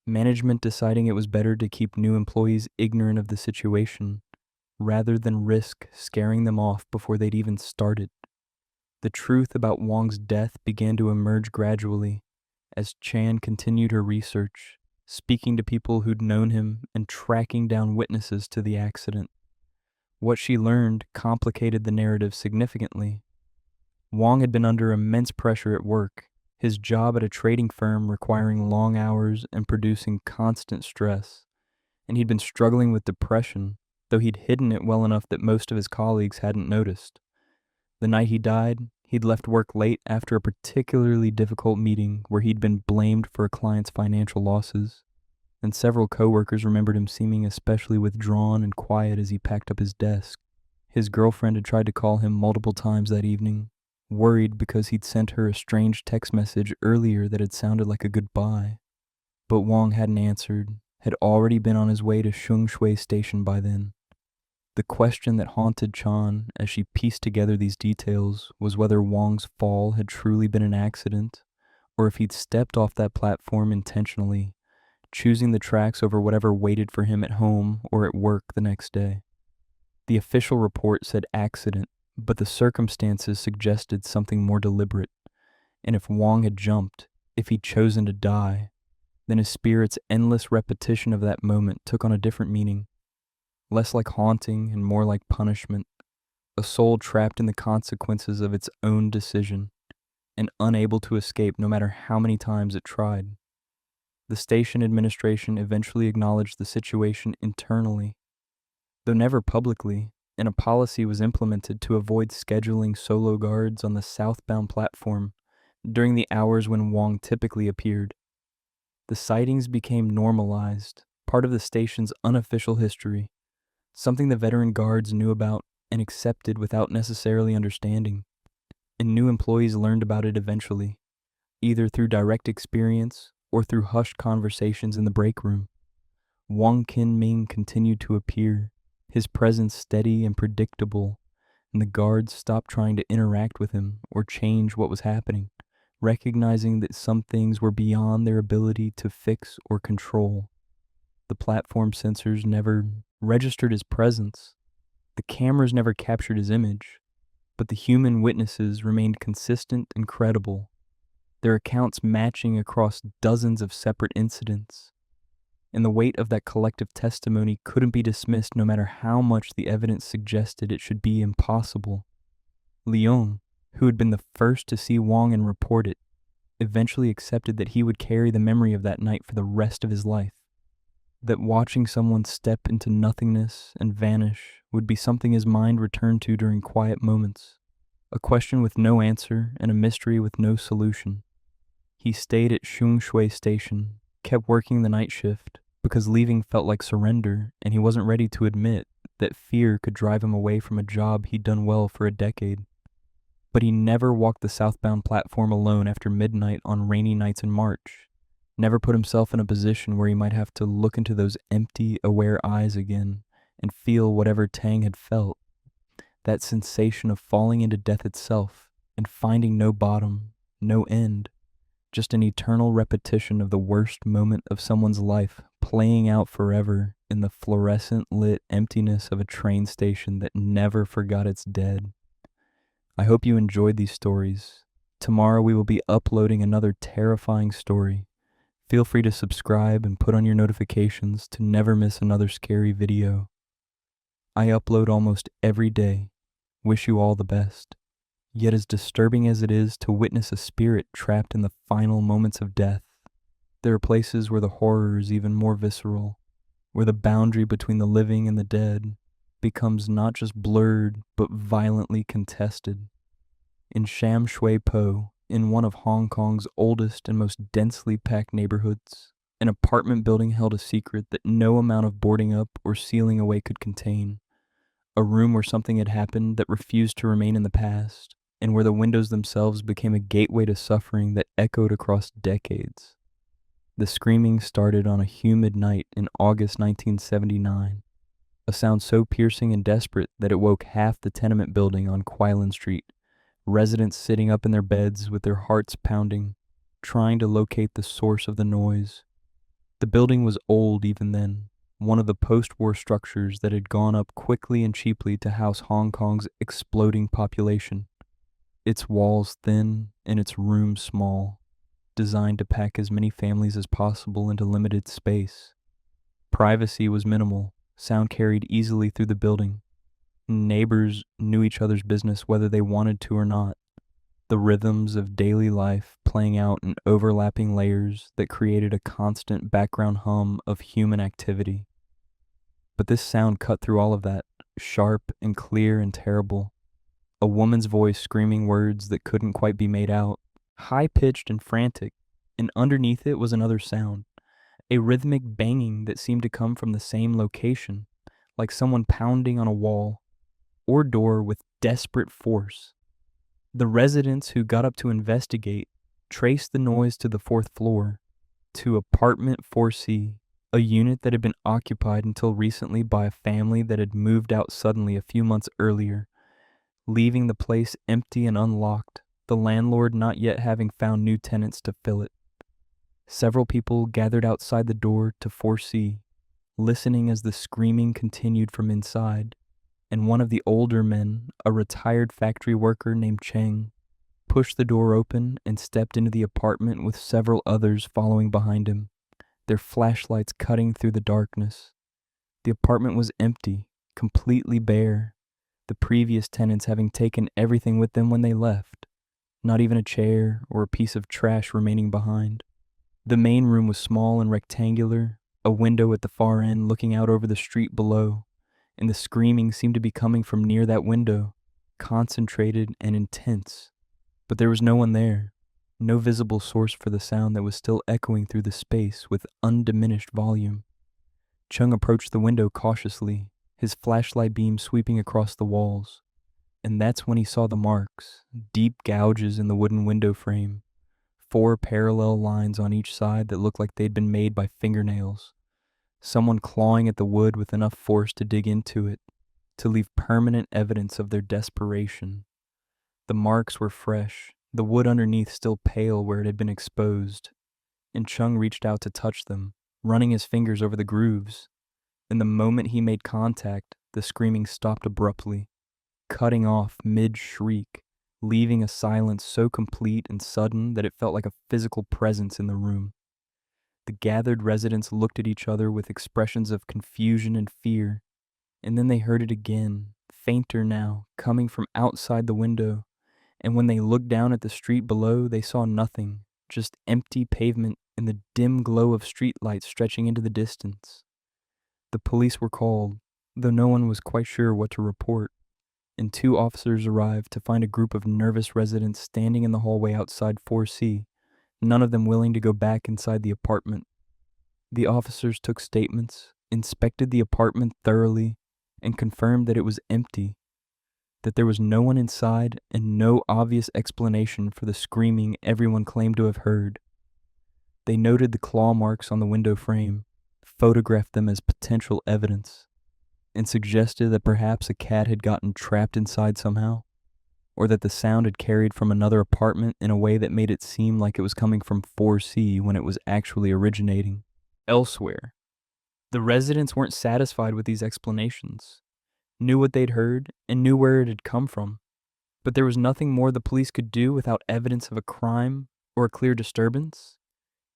Management deciding it was better to keep new employees ignorant of the situation, rather than risk scaring them off before they'd even started. The truth about Wong's death began to emerge gradually as Chan continued her research, speaking to people who'd known him and tracking down witnesses to the accident. What she learned complicated the narrative significantly. Wong had been under immense pressure at work, his job at a trading firm requiring long hours and producing constant stress, and he'd been struggling with depression, though he'd hidden it well enough that most of his colleagues hadn't noticed. The night he died, he'd left work late after a particularly difficult meeting where he'd been blamed for a client's financial losses, and several coworkers remembered him seeming especially withdrawn and quiet as he packed up his desk. His girlfriend had tried to call him multiple times that evening, worried because he'd sent her a strange text message earlier that had sounded like a goodbye. But Wong hadn't answered, had already been on his way to Sheng Shui Station by then. The question that haunted Chan as she pieced together these details was whether Wong's fall had truly been an accident, or if he'd stepped off that platform intentionally, choosing the tracks over whatever waited for him at home or at work the next day. The official report said accident, but the circumstances suggested something more deliberate, and if Wong had jumped, if he'd chosen to die, then his spirit's endless repetition of that moment took on a different meaning, less like haunting and more like punishment, a soul trapped in the consequences of its own decision, and unable to escape no matter how many times it tried. The station administration eventually acknowledged the situation internally, though never publicly, and a policy was implemented to avoid scheduling solo guards on the southbound platform during the hours when Wong typically appeared. The sightings became normalized, part of the station's unofficial history, something the veteran guards knew about and accepted without necessarily understanding, and new employees learned about it eventually, either through direct experience or through hushed conversations in the break room. Wong Kin-ming continued to appear, his presence steady and predictable, and the guards stopped trying to interact with him or change what was happening, recognizing that some things were beyond their ability to fix or control. The platform sensors never registered his presence, the cameras never captured his image, but the human witnesses remained consistent and credible, their accounts matching across dozens of separate incidents. And the weight of that collective testimony couldn't be dismissed no matter how much the evidence suggested it should be impossible. Leung, who had been the first to see Wong and report it, eventually accepted that he would carry the memory of that night for the rest of his life, that watching someone step into nothingness and vanish would be something his mind returned to during quiet moments, a question with no answer and a mystery with no solution. He stayed at Sheng Shui Station, kept working the night shift, because leaving felt like surrender, and he wasn't ready to admit that fear could drive him away from a job he'd done well for a decade. But he never walked the southbound platform alone after midnight on rainy nights in March, never put himself in a position where he might have to look into those empty, aware eyes again and feel whatever Tang had felt, that sensation of falling into death itself and finding no bottom, no end, just an eternal repetition of the worst moment of someone's life playing out forever in the fluorescent lit emptiness of a train station that never forgot its dead. I hope you enjoyed these stories. Tomorrow we will be uploading another terrifying story. Feel free to subscribe and put on your notifications to never miss another scary video. I upload almost every day. Wish you all the best. Yet as disturbing as it is to witness a spirit trapped in the final moments of death, there are places where the horror is even more visceral. where the boundary between the living and the dead becomes not just blurred, but violently contested. In Sham Shui Po, in one of Hong Kong's oldest and most densely packed neighborhoods, an apartment building held a secret that no amount of boarding up or sealing away could contain. A room where something had happened that refused to remain in the past, and where the windows themselves became a gateway to suffering that echoed across decades. The screaming started on a humid night in August 1979, a sound so piercing and desperate that it woke half the tenement building on Quailan Street, residents sitting up in their beds with their hearts pounding, trying to locate the source of the noise. The building was old even then, one of the post-war structures that had gone up quickly and cheaply to house Hong Kong's exploding population. Its walls thin and its rooms small, designed to pack as many families as possible into limited space. Privacy was minimal, sound carried easily through the building. Neighbors knew each other's business whether they wanted to or not, the rhythms of daily life playing out in overlapping layers that created a constant background hum of human activity. But this sound cut through all of that, sharp and clear and terrible. A woman's voice screaming words that couldn't quite be made out, high-pitched and frantic, and underneath it was another sound, a rhythmic banging that seemed to come from the same location, like someone pounding on a wall or door with desperate force. The residents who got up to investigate traced the noise to the fourth floor, to apartment 4C, a unit that had been occupied until recently by a family that had moved out suddenly a few months earlier, leaving the place empty and unlocked, the landlord not yet having found new tenants to fill it. Several people gathered outside the door to 4C, listening as the screaming continued from inside, and one of the older men, a retired factory worker named Cheng, pushed the door open and stepped into the apartment with several others following behind him, their flashlights cutting through the darkness. The apartment was empty, completely bare, the previous tenants having taken everything with them when they left, not even a chair or a piece of trash remaining behind. The main room was small and rectangular, a window at the far end looking out over the street below, and the screaming seemed to be coming from near that window, concentrated and intense. But there was no one there, no visible source for the sound that was still echoing through the space with undiminished volume. Chung approached the window cautiously, his flashlight beam sweeping across the walls, and that's when he saw the marks, deep gouges in the wooden window frame, 4 parallel lines on each side that looked like they'd been made by fingernails. Someone clawing at the wood with enough force to dig into it, to leave permanent evidence of their desperation. The marks were fresh, the wood underneath still pale where it had been exposed, and Chung reached out to touch them, running his fingers over the grooves. And the moment he made contact, the screaming stopped abruptly, cutting off mid-shriek, leaving a silence so complete and sudden that it felt like a physical presence in the room. The gathered residents looked at each other with expressions of confusion and fear, and then they heard it again, fainter now, coming from outside the window, and when they looked down at the street below, they saw nothing, just empty pavement and the dim glow of streetlights stretching into the distance. The police were called, though no one was quite sure what to report, and 2 officers arrived to find a group of nervous residents standing in the hallway outside 4C, none of them willing to go back inside the apartment. The officers took statements, inspected the apartment thoroughly, and confirmed that it was empty, that there was no one inside and no obvious explanation for the screaming everyone claimed to have heard. They noted the claw marks on the window frame, photographed them as potential evidence, and suggested that perhaps a cat had gotten trapped inside somehow, or that the sound had carried from another apartment in a way that made it seem like it was coming from 4C when it was actually originating elsewhere. The residents weren't satisfied with these explanations, knew what they'd heard, and knew where it had come from, but there was nothing more the police could do without evidence of a crime or a clear disturbance,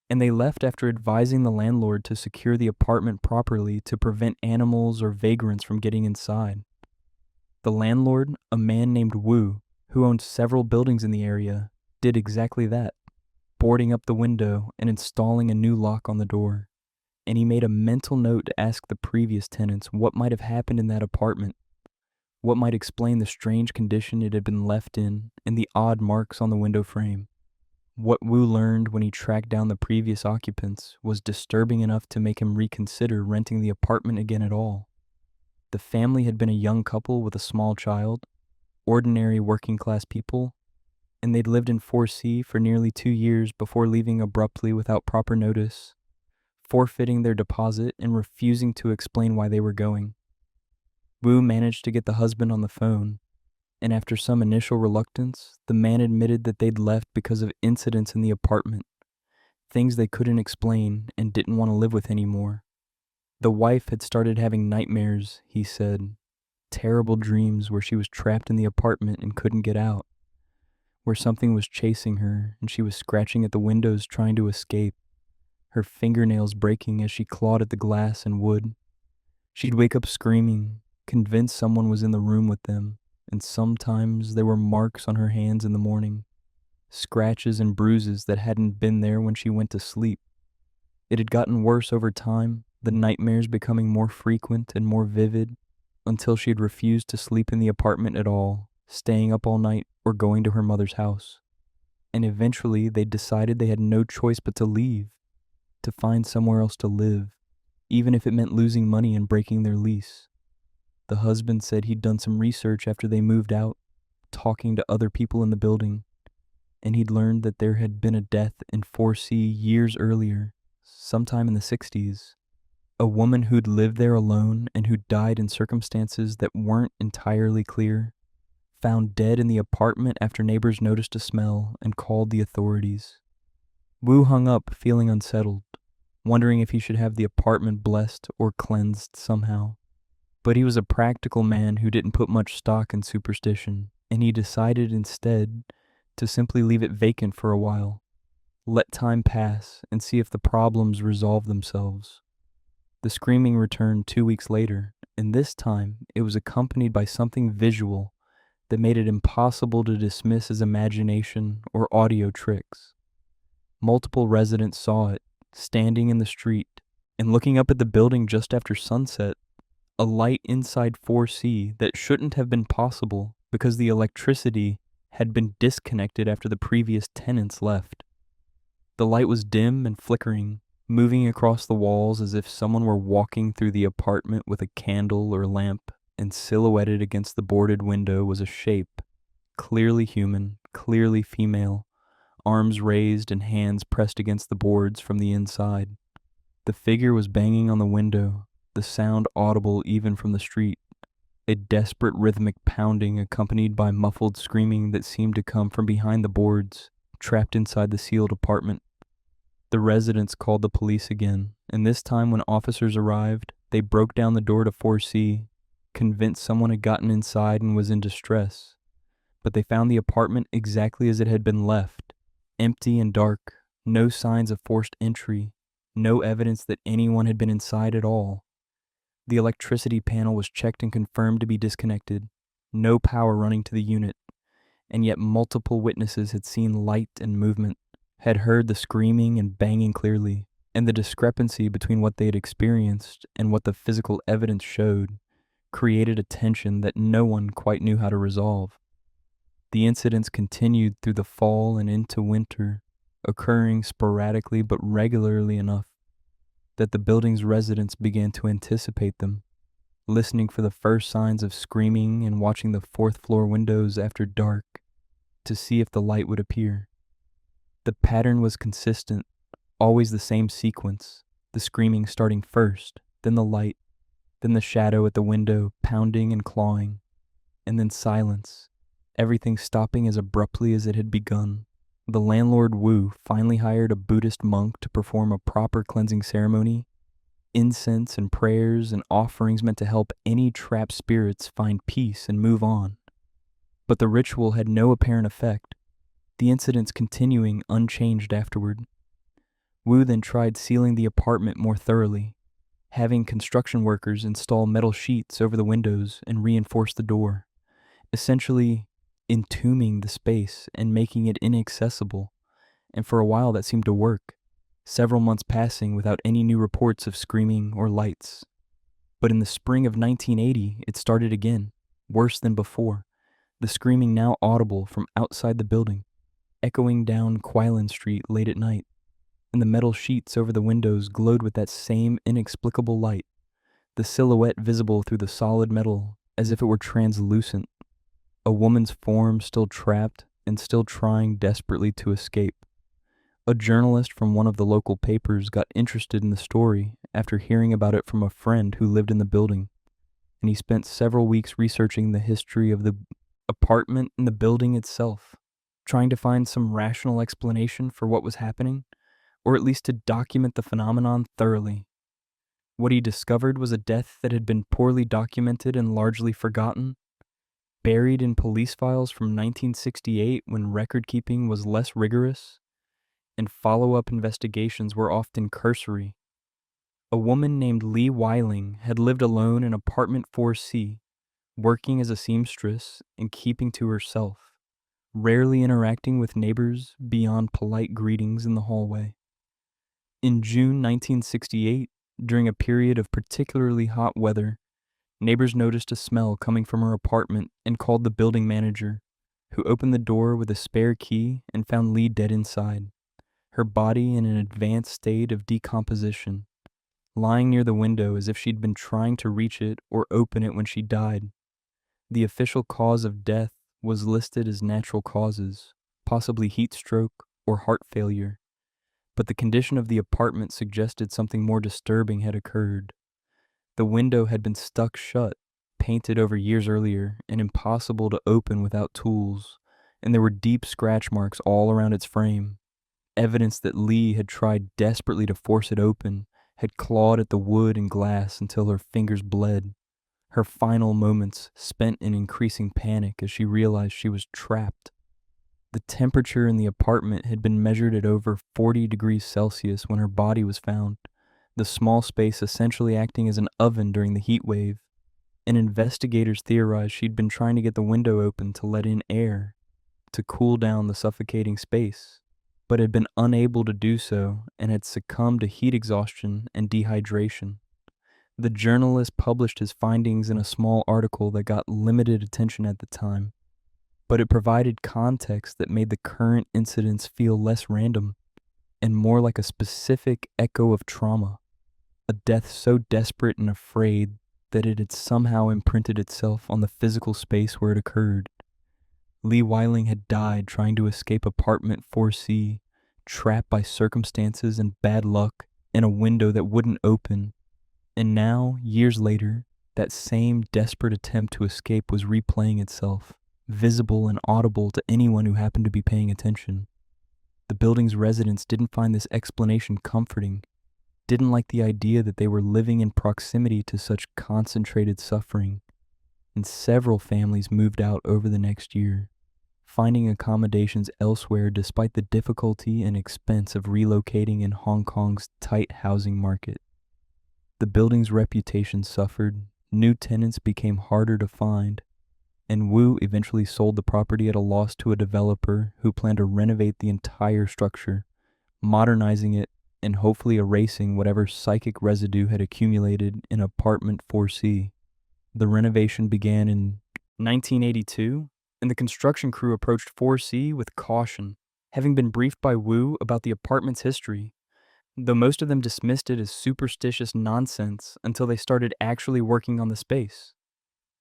and they left after advising the landlord to secure the apartment properly to prevent animals or vagrants from getting inside. The landlord, a man named Wu, who owned several buildings in the area, did exactly that, boarding up the window and installing a new lock on the door. and he made a mental note to ask the previous tenants what might have happened in that apartment, what might explain the strange condition it had been left in and the odd marks on the window frame. What Wu learned when he tracked down the previous occupants was disturbing enough to make him reconsider renting the apartment again at all. The family had been a young couple with a small child, ordinary working class people, and they'd lived in 4C for nearly 2 years before leaving abruptly without proper notice, forfeiting their deposit and refusing to explain why they were going. Wu managed to get the husband on the phone, and after some initial reluctance, the man admitted that they'd left because of incidents in the apartment, things they couldn't explain and didn't want to live with anymore. The wife had started having nightmares, he said, terrible dreams where she was trapped in the apartment and couldn't get out, where something was chasing her and she was scratching at the windows trying to escape, her fingernails breaking as she clawed at the glass and wood. She'd wake up screaming, convinced someone was in the room with them, and sometimes there were marks on her hands in the morning, scratches and bruises that hadn't been there when she went to sleep. It had gotten worse over time, the nightmares becoming more frequent and more vivid, until she had refused to sleep in the apartment at all, staying up all night or going to her mother's house. And eventually they decided they had no choice but to leave, to find somewhere else to live, even if it meant losing money and breaking their lease. The husband said he'd done some research after they moved out, talking to other people in the building, and he'd learned that there had been a death in 4C years earlier, sometime in the 60s. A woman who'd lived there alone and who died in circumstances that weren't entirely clear, found dead in the apartment after neighbors noticed a smell and called the authorities. Wu hung up feeling unsettled, wondering if he should have the apartment blessed or cleansed somehow. But he was a practical man who didn't put much stock in superstition, and he decided instead to simply leave it vacant for a while, let time pass and see if the problems resolve themselves. The screaming returned 2 weeks later, and this time it was accompanied by something visual that made it impossible to dismiss as imagination or audio tricks. Multiple residents saw it, standing in the street and looking up at the building just after sunset, a light inside 4C that shouldn't have been possible because the electricity had been disconnected after the previous tenants left. The light was dim and flickering, moving across the walls as if someone were walking through the apartment with a candle or lamp, and silhouetted against the boarded window was a shape, clearly human, clearly female, arms raised and hands pressed against the boards from the inside. The figure was banging on the window, the sound audible even from the street, a desperate rhythmic pounding accompanied by muffled screaming that seemed to come from behind the boards, trapped inside the sealed apartment. The residents called the police again, and this time when officers arrived, they broke down the door to 4C, convinced someone had gotten inside and was in distress. But they found the apartment exactly as it had been left, empty and dark, no signs of forced entry, no evidence that anyone had been inside at all. The electricity panel was checked and confirmed to be disconnected, no power running to the unit, and yet multiple witnesses had seen light and movement, had heard the screaming and banging clearly, and the discrepancy between what they had experienced and what the physical evidence showed created a tension that no one quite knew how to resolve. The incidents continued through the fall and into winter, occurring sporadically but regularly enough that the building's residents began to anticipate them, listening for the first signs of screaming and watching the fourth-floor windows after dark to see if the light would appear. The pattern was consistent, always the same sequence, the screaming starting first, then the light, then the shadow at the window pounding and clawing, and then silence, everything stopping as abruptly as it had begun. The landlord Wu finally hired a Buddhist monk to perform a proper cleansing ceremony, incense and prayers and offerings meant to help any trapped spirits find peace and move on. But the ritual had no apparent effect, the incidents continuing unchanged afterward. Wu then tried sealing the apartment more thoroughly, having construction workers install metal sheets over the windows and reinforce the door, essentially entombing the space and making it inaccessible, and for a while that seemed to work. several months passing without any new reports of screaming or lights. But in the spring of 1980, it started again, worse than before, the screaming now audible from outside the building, echoing down Quaylen Street late at night, and the metal sheets over the windows glowed with that same inexplicable light, the silhouette visible through the solid metal as if it were translucent, a woman's form still trapped and still trying desperately to escape. A journalist from one of the local papers got interested in the story after hearing about it from a friend who lived in the building, and he spent several weeks researching the history of the apartment and the building itself, trying to find some rational explanation for what was happening, or at least to document the phenomenon thoroughly. What he discovered was a death that had been poorly documented and largely forgotten, buried in police files from 1968 when record-keeping was less rigorous, and follow-up investigations were often cursory. A woman named Lee Weiling had lived alone in apartment 4C, working as a seamstress and keeping to herself, rarely interacting with neighbors beyond polite greetings in the hallway. In June 1968, during a period of particularly hot weather, neighbors noticed a smell coming from her apartment and called the building manager, who opened the door with a spare key and found Lee dead inside, her body in an advanced state of decomposition, lying near the window as if she'd been trying to reach it or open it when she died. The official cause of death was listed as natural causes, possibly heat stroke or heart failure, but the condition of the apartment suggested something more disturbing had occurred. The window had been stuck shut, painted over years earlier, and impossible to open without tools, and there were deep scratch marks all around its frame, evidence that Lee had tried desperately to force it open, had clawed at the wood and glass until her fingers bled, her final moments spent in increasing panic as she realized she was trapped. The temperature in the apartment had been measured at over 40 degrees Celsius when her body was found, the small space essentially acting as an oven during the heat wave, and investigators theorized she'd been trying to get the window open to let in air, to cool down the suffocating space, but had been unable to do so and had succumbed to heat exhaustion and dehydration. The journalist published his findings in a small article that got limited attention at the time, but it provided context that made the current incidents feel less random and more like a specific echo of trauma, a death so desperate and afraid that it had somehow imprinted itself on the physical space where it occurred. Lee Weiling had died trying to escape apartment 4C, trapped by circumstances and bad luck in a window that wouldn't open, and now, years later, that same desperate attempt to escape was replaying itself, visible and audible to anyone who happened to be paying attention. The building's residents didn't find this explanation comforting, didn't like the idea that they were living in proximity to such concentrated suffering, and several families moved out over the next year, finding accommodations elsewhere despite the difficulty and expense of relocating in Hong Kong's tight housing market. The building's reputation suffered, new tenants became harder to find, and Wu eventually sold the property at a loss to a developer who planned to renovate the entire structure, modernizing it and hopefully erasing whatever psychic residue had accumulated in apartment 4C. The renovation began in 1982, and the construction crew approached 4C with caution, having been briefed by Wu about the apartment's history, though most of them dismissed it as superstitious nonsense until they started actually working on the space.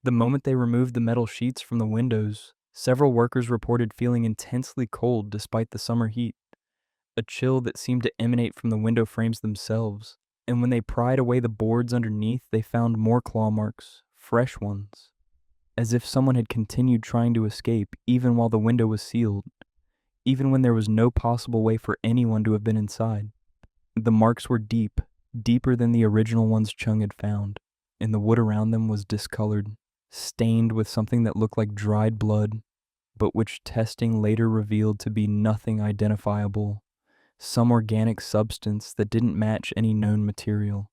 The moment they removed the metal sheets from the windows, several workers reported feeling intensely cold despite the summer heat, a chill that seemed to emanate from the window frames themselves, and when they pried away the boards underneath, they found more claw marks, fresh ones, as if someone had continued trying to escape even while the window was sealed, even when there was no possible way for anyone to have been inside. The marks were deep, deeper than the original ones Chung had found, and the wood around them was discolored, stained with something that looked like dried blood, but which testing later revealed to be nothing identifiable, some organic substance that didn't match any known material.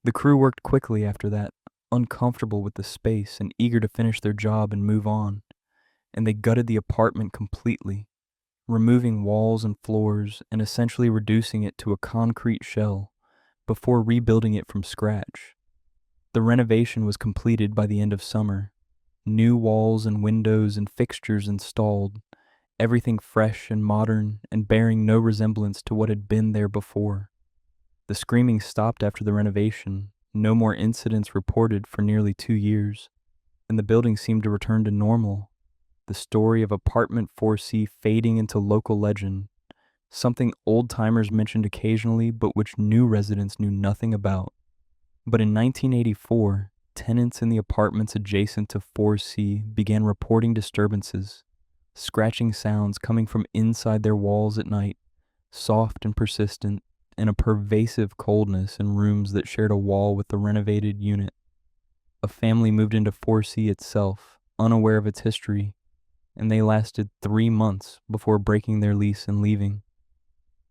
The crew worked quickly after that, uncomfortable with the space and eager to finish their job and move on, and they gutted the apartment completely, removing walls and floors and essentially reducing it to a concrete shell before rebuilding it from scratch. The renovation was completed by the end of summer. New walls and windows and fixtures installed, everything fresh and modern and bearing no resemblance to what had been there before. The screaming stopped after the renovation, no more incidents reported for nearly 2 years, and the building seemed to return to normal. The story of apartment 4C fading into local legend, something old-timers mentioned occasionally but which new residents knew nothing about. But in 1984, tenants in the apartments adjacent to 4C began reporting disturbances, scratching sounds coming from inside their walls at night, soft and persistent, and a pervasive coldness in rooms that shared a wall with the renovated unit. A family moved into 4C itself, unaware of its history, and they lasted 3 months before breaking their lease and leaving.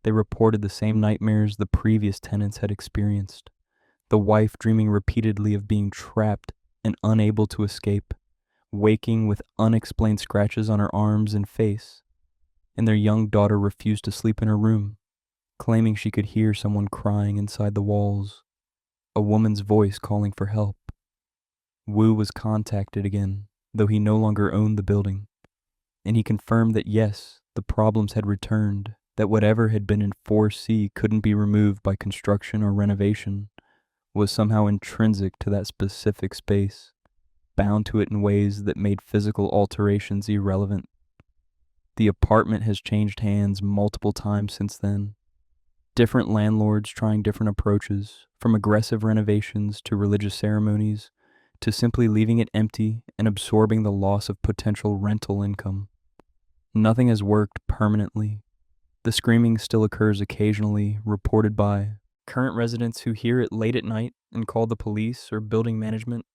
They reported the same nightmares the previous tenants had experienced. The wife dreaming repeatedly of being trapped and unable to escape, waking with unexplained scratches on her arms and face, and their young daughter refused to sleep in her room, claiming she could hear someone crying inside the walls, a woman's voice calling for help. Wu was contacted again, though he no longer owned the building, and he confirmed that yes, the problems had returned, that whatever had been in 4C couldn't be removed by construction or renovation, was somehow intrinsic to that specific space, bound to it in ways that made physical alterations irrelevant. The apartment has changed hands multiple times since then. Different landlords trying different approaches, from aggressive renovations to religious ceremonies, to simply leaving it empty and absorbing the loss of potential rental income. Nothing has worked permanently. The screaming still occurs occasionally, reported by current residents who hear it late at night and call the police or building management,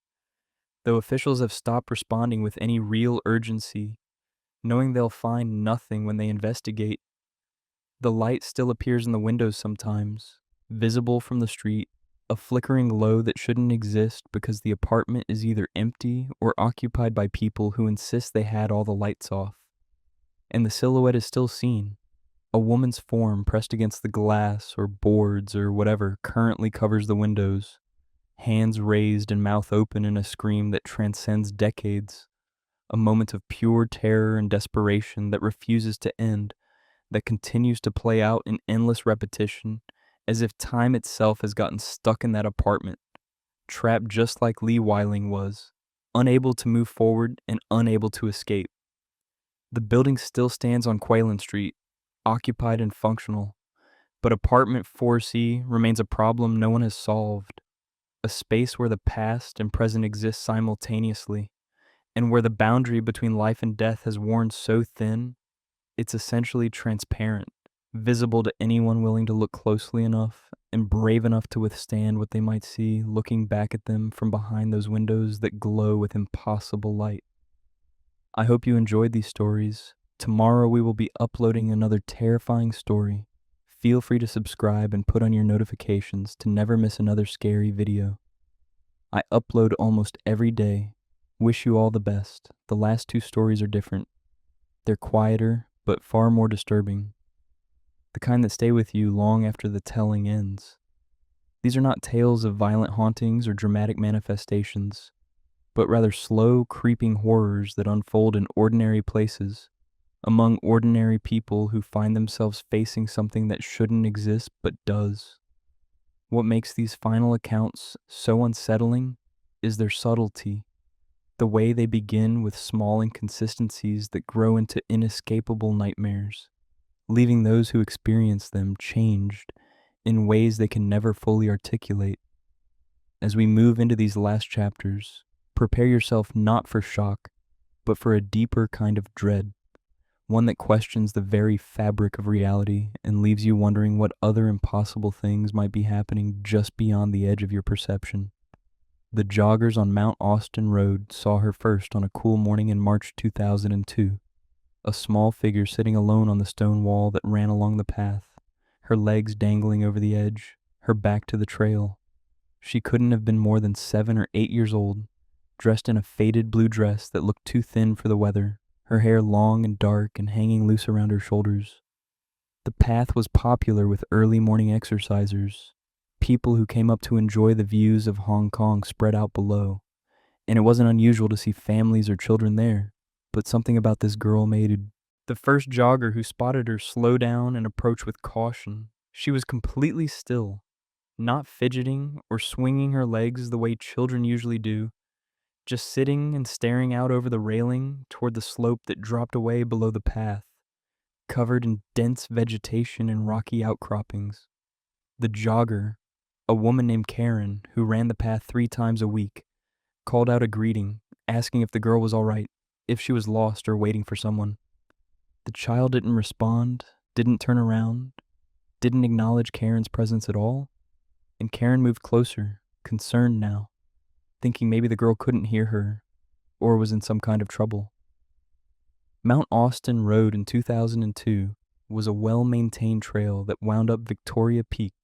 though officials have stopped responding with any real urgency, knowing they'll find nothing when they investigate. The light still appears in the windows sometimes, visible from the street, a flickering glow that shouldn't exist because the apartment is either empty or occupied by people who insist they had all the lights off. And the silhouette is still seen, a woman's form pressed against the glass or boards or whatever currently covers the windows, hands raised and mouth open in a scream that transcends decades, a moment of pure terror and desperation that refuses to end, that continues to play out in endless repetition, as if time itself has gotten stuck in that apartment, trapped just like Lee Weiling was, unable to move forward and unable to escape. The building still stands on Quaylen Street, occupied and functional, but apartment 4C remains a problem no one has solved, a space where the past and present exist simultaneously, and where the boundary between life and death has worn so thin, it's essentially transparent, visible to anyone willing to look closely enough and brave enough to withstand what they might see looking back at them from behind those windows that glow with impossible light. I hope you enjoyed these stories. Tomorrow we will be uploading another terrifying story. Feel free to subscribe and put on your notifications to never miss another scary video. I upload almost every day. Wish you all the best. The last 2 stories are different. They're quieter, but far more disturbing. The kind that stay with you long after the telling ends. These are not tales of violent hauntings or dramatic manifestations, but rather slow, creeping horrors that unfold in ordinary places, among ordinary people who find themselves facing something that shouldn't exist but does. What makes these final accounts so unsettling is their subtlety, the way they begin with small inconsistencies that grow into inescapable nightmares, leaving those who experience them changed in ways they can never fully articulate. As we move into these last chapters, prepare yourself not for shock, but for a deeper kind of dread, one that questions the very fabric of reality and leaves you wondering what other impossible things might be happening just beyond the edge of your perception. The joggers on Mount Austin Road saw her first on a cool morning in March 2002, a small figure sitting alone on the stone wall that ran along the path, her legs dangling over the edge, her back to the trail. She couldn't have been more than 7 or 8 years old, dressed in a faded blue dress that looked too thin for the weather, her hair long and dark and hanging loose around her shoulders. The path was popular with early morning exercisers, people who came up to enjoy the views of Hong Kong spread out below, and it wasn't unusual to see families or children there, but something about this girl made the first jogger who spotted her slow down and approach with caution. She was completely still, not fidgeting or swinging her legs the way children usually do, just sitting and staring out over the railing toward the slope that dropped away below the path, covered in dense vegetation and rocky outcroppings. The jogger, a woman named Karen who ran the path 3 times a week, called out a greeting, asking if the girl was all right, if she was lost or waiting for someone. The child didn't respond, didn't turn around, didn't acknowledge Karen's presence at all, and Karen moved closer, concerned now, thinking maybe the girl couldn't hear her or was in some kind of trouble. Mount Austin Road in 2002 was a well-maintained trail that wound up Victoria Peak,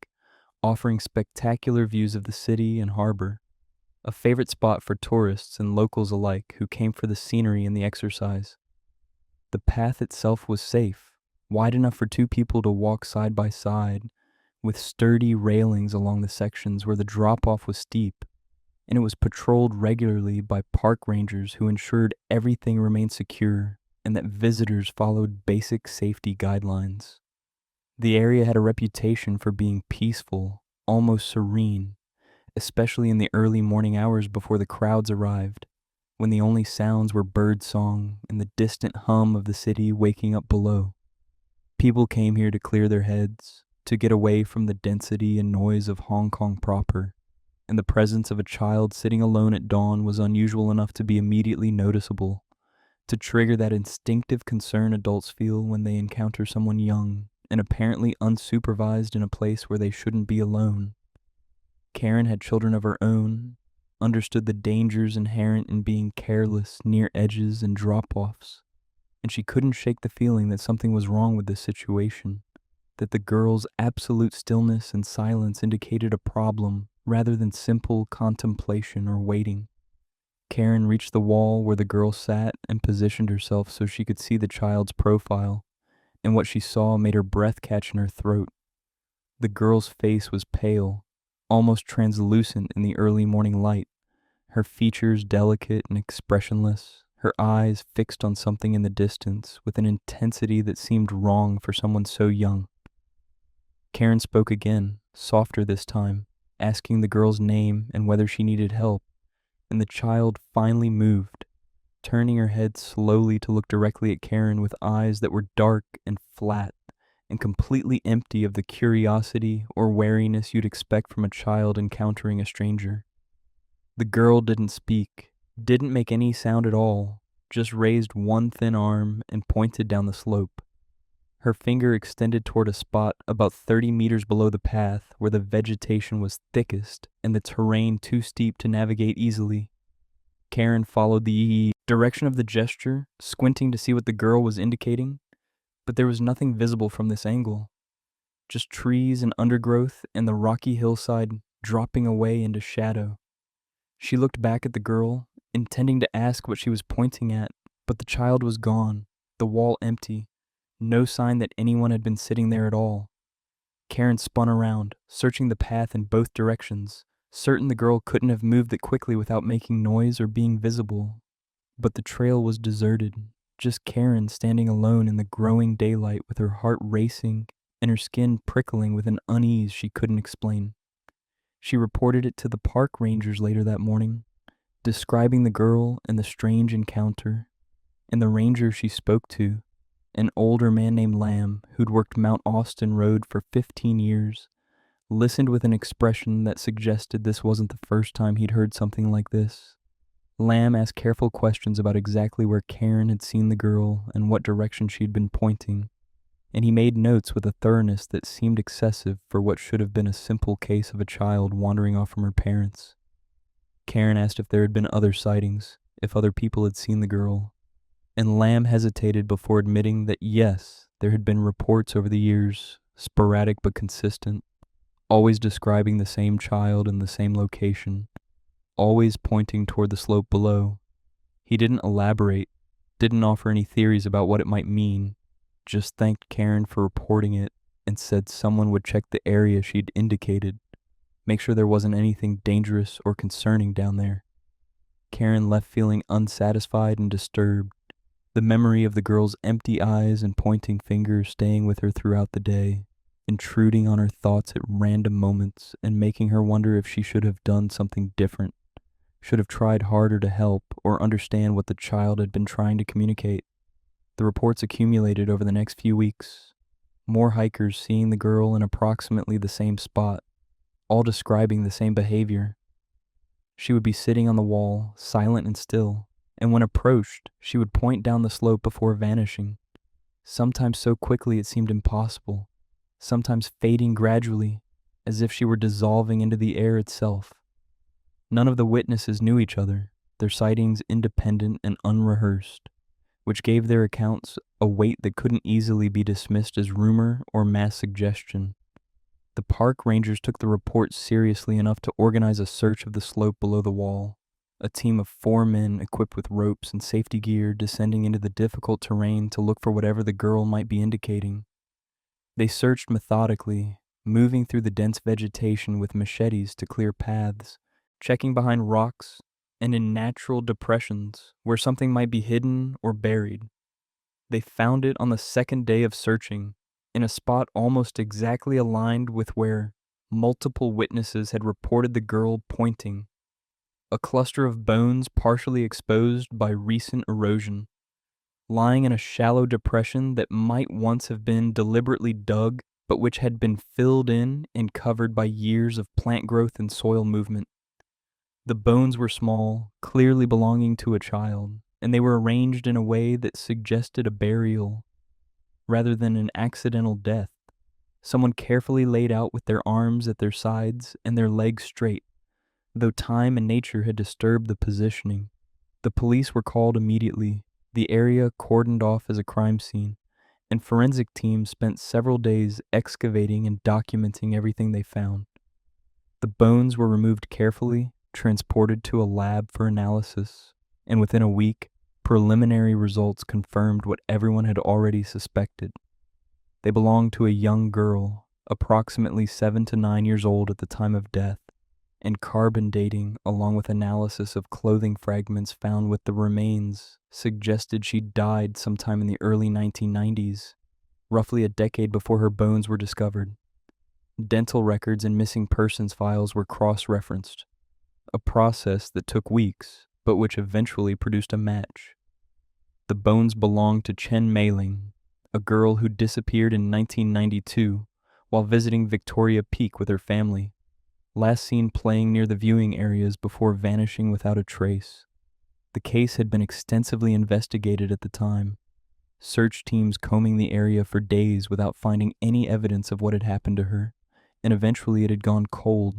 offering spectacular views of the city and harbor, a favorite spot for tourists and locals alike who came for the scenery and the exercise. The path itself was safe, wide enough for 2 people to walk side by side, with sturdy railings along the sections where the drop-off was steep, and it was patrolled regularly by park rangers who ensured everything remained secure and that visitors followed basic safety guidelines. The area had a reputation for being peaceful, almost serene, especially in the early morning hours before the crowds arrived, when the only sounds were birdsong and the distant hum of the city waking up below. People came here to clear their heads, to get away from the density and noise of Hong Kong proper, and the presence of a child sitting alone at dawn was unusual enough to be immediately noticeable, to trigger that instinctive concern adults feel when they encounter someone young and apparently unsupervised in a place where they shouldn't be alone. Karen had children of her own, understood the dangers inherent in being careless near edges and drop-offs, and she couldn't shake the feeling that something was wrong with this situation, that the girl's absolute stillness and silence indicated a problem rather than simple contemplation or waiting. Karen reached the wall where the girl sat and positioned herself so she could see the child's profile, and what she saw made her breath catch in her throat. The girl's face was pale, almost translucent in the early morning light, her features delicate and expressionless, her eyes fixed on something in the distance with an intensity that seemed wrong for someone so young. Karen spoke again, softer this time, asking the girl's name and whether she needed help, and the child finally moved, turning her head slowly to look directly at Karen with eyes that were dark and flat and completely empty of the curiosity or wariness you'd expect from a child encountering a stranger. The girl didn't speak, didn't make any sound at all, just raised one thin arm and pointed down the slope. Her finger extended toward a spot about 30 meters below the path where the vegetation was thickest and the terrain too steep to navigate easily. Karen followed the direction of the gesture, squinting to see what the girl was indicating, but there was nothing visible from this angle. Just trees and undergrowth and the rocky hillside dropping away into shadow. She looked back at the girl, intending to ask what she was pointing at, but the child was gone, the wall empty. No sign that anyone had been sitting there at all. Karen spun around, searching the path in both directions, certain the girl couldn't have moved that quickly without making noise or being visible. But the trail was deserted, just Karen standing alone in the growing daylight with her heart racing and her skin prickling with an unease she couldn't explain. She reported it to the park rangers later that morning, describing the girl and the strange encounter, and the ranger she spoke to, an older man named Lamb who'd worked Mount Austin Road for 15 years, listened with an expression that suggested this wasn't the first time he'd heard something like this. Lamb asked careful questions about exactly where Karen had seen the girl and what direction she'd been pointing, and he made notes with a thoroughness that seemed excessive for what should have been a simple case of a child wandering off from her parents. Karen asked if there had been other sightings, if other people had seen the girl, and Lamb hesitated before admitting that yes, there had been reports over the years, sporadic but consistent, always describing the same child in the same location, always pointing toward the slope below. He didn't elaborate, didn't offer any theories about what it might mean, just thanked Karen for reporting it and said someone would check the area she'd indicated, make sure there wasn't anything dangerous or concerning down there. Karen left feeling unsatisfied and disturbed, the memory of the girl's empty eyes and pointing finger staying with her throughout the day, intruding on her thoughts at random moments and making her wonder if she should have done something different, should have tried harder to help or understand what the child had been trying to communicate. The reports accumulated over the next few weeks, more hikers seeing the girl in approximately the same spot, all describing the same behavior. She would be sitting on the wall, silent and still, and when approached, she would point down the slope before vanishing, sometimes so quickly it seemed impossible, sometimes fading gradually, as if she were dissolving into the air itself. None of the witnesses knew each other, their sightings independent and unrehearsed, which gave their accounts a weight that couldn't easily be dismissed as rumor or mass suggestion. The park rangers took the report seriously enough to organize a search of the slope below the wall, a team of 4 men equipped with ropes and safety gear descending into the difficult terrain to look for whatever the girl might be indicating. They searched methodically, moving through the dense vegetation with machetes to clear paths, checking behind rocks and in natural depressions where something might be hidden or buried. They found it on the second day of searching, in a spot almost exactly aligned with where multiple witnesses had reported the girl pointing. A cluster of bones partially exposed by recent erosion, lying in a shallow depression that might once have been deliberately dug, but which had been filled in and covered by years of plant growth and soil movement. The bones were small, clearly belonging to a child, and they were arranged in a way that suggested a burial rather than an accidental death. Someone carefully laid out with their arms at their sides and their legs straight, though time and nature had disturbed the positioning. The police were called immediately, the area cordoned off as a crime scene, and forensic teams spent several days excavating and documenting everything they found. The bones were removed carefully, transported to a lab for analysis, and within a week, preliminary results confirmed what everyone had already suspected. They belonged to a young girl, approximately 7 to 9 years old at the time of death, and carbon dating, along with analysis of clothing fragments found with the remains, suggested she died sometime in the early 1990s, roughly a decade before her bones were discovered. Dental records and missing persons files were cross-referenced, a process that took weeks, but which eventually produced a match. The bones belonged to Chen Meiling, a girl who disappeared in 1992 while visiting Victoria Peak with her family, last seen playing near the viewing areas before vanishing without a trace. The case had been extensively investigated at the time, search teams combing the area for days without finding any evidence of what had happened to her, and eventually it had gone cold.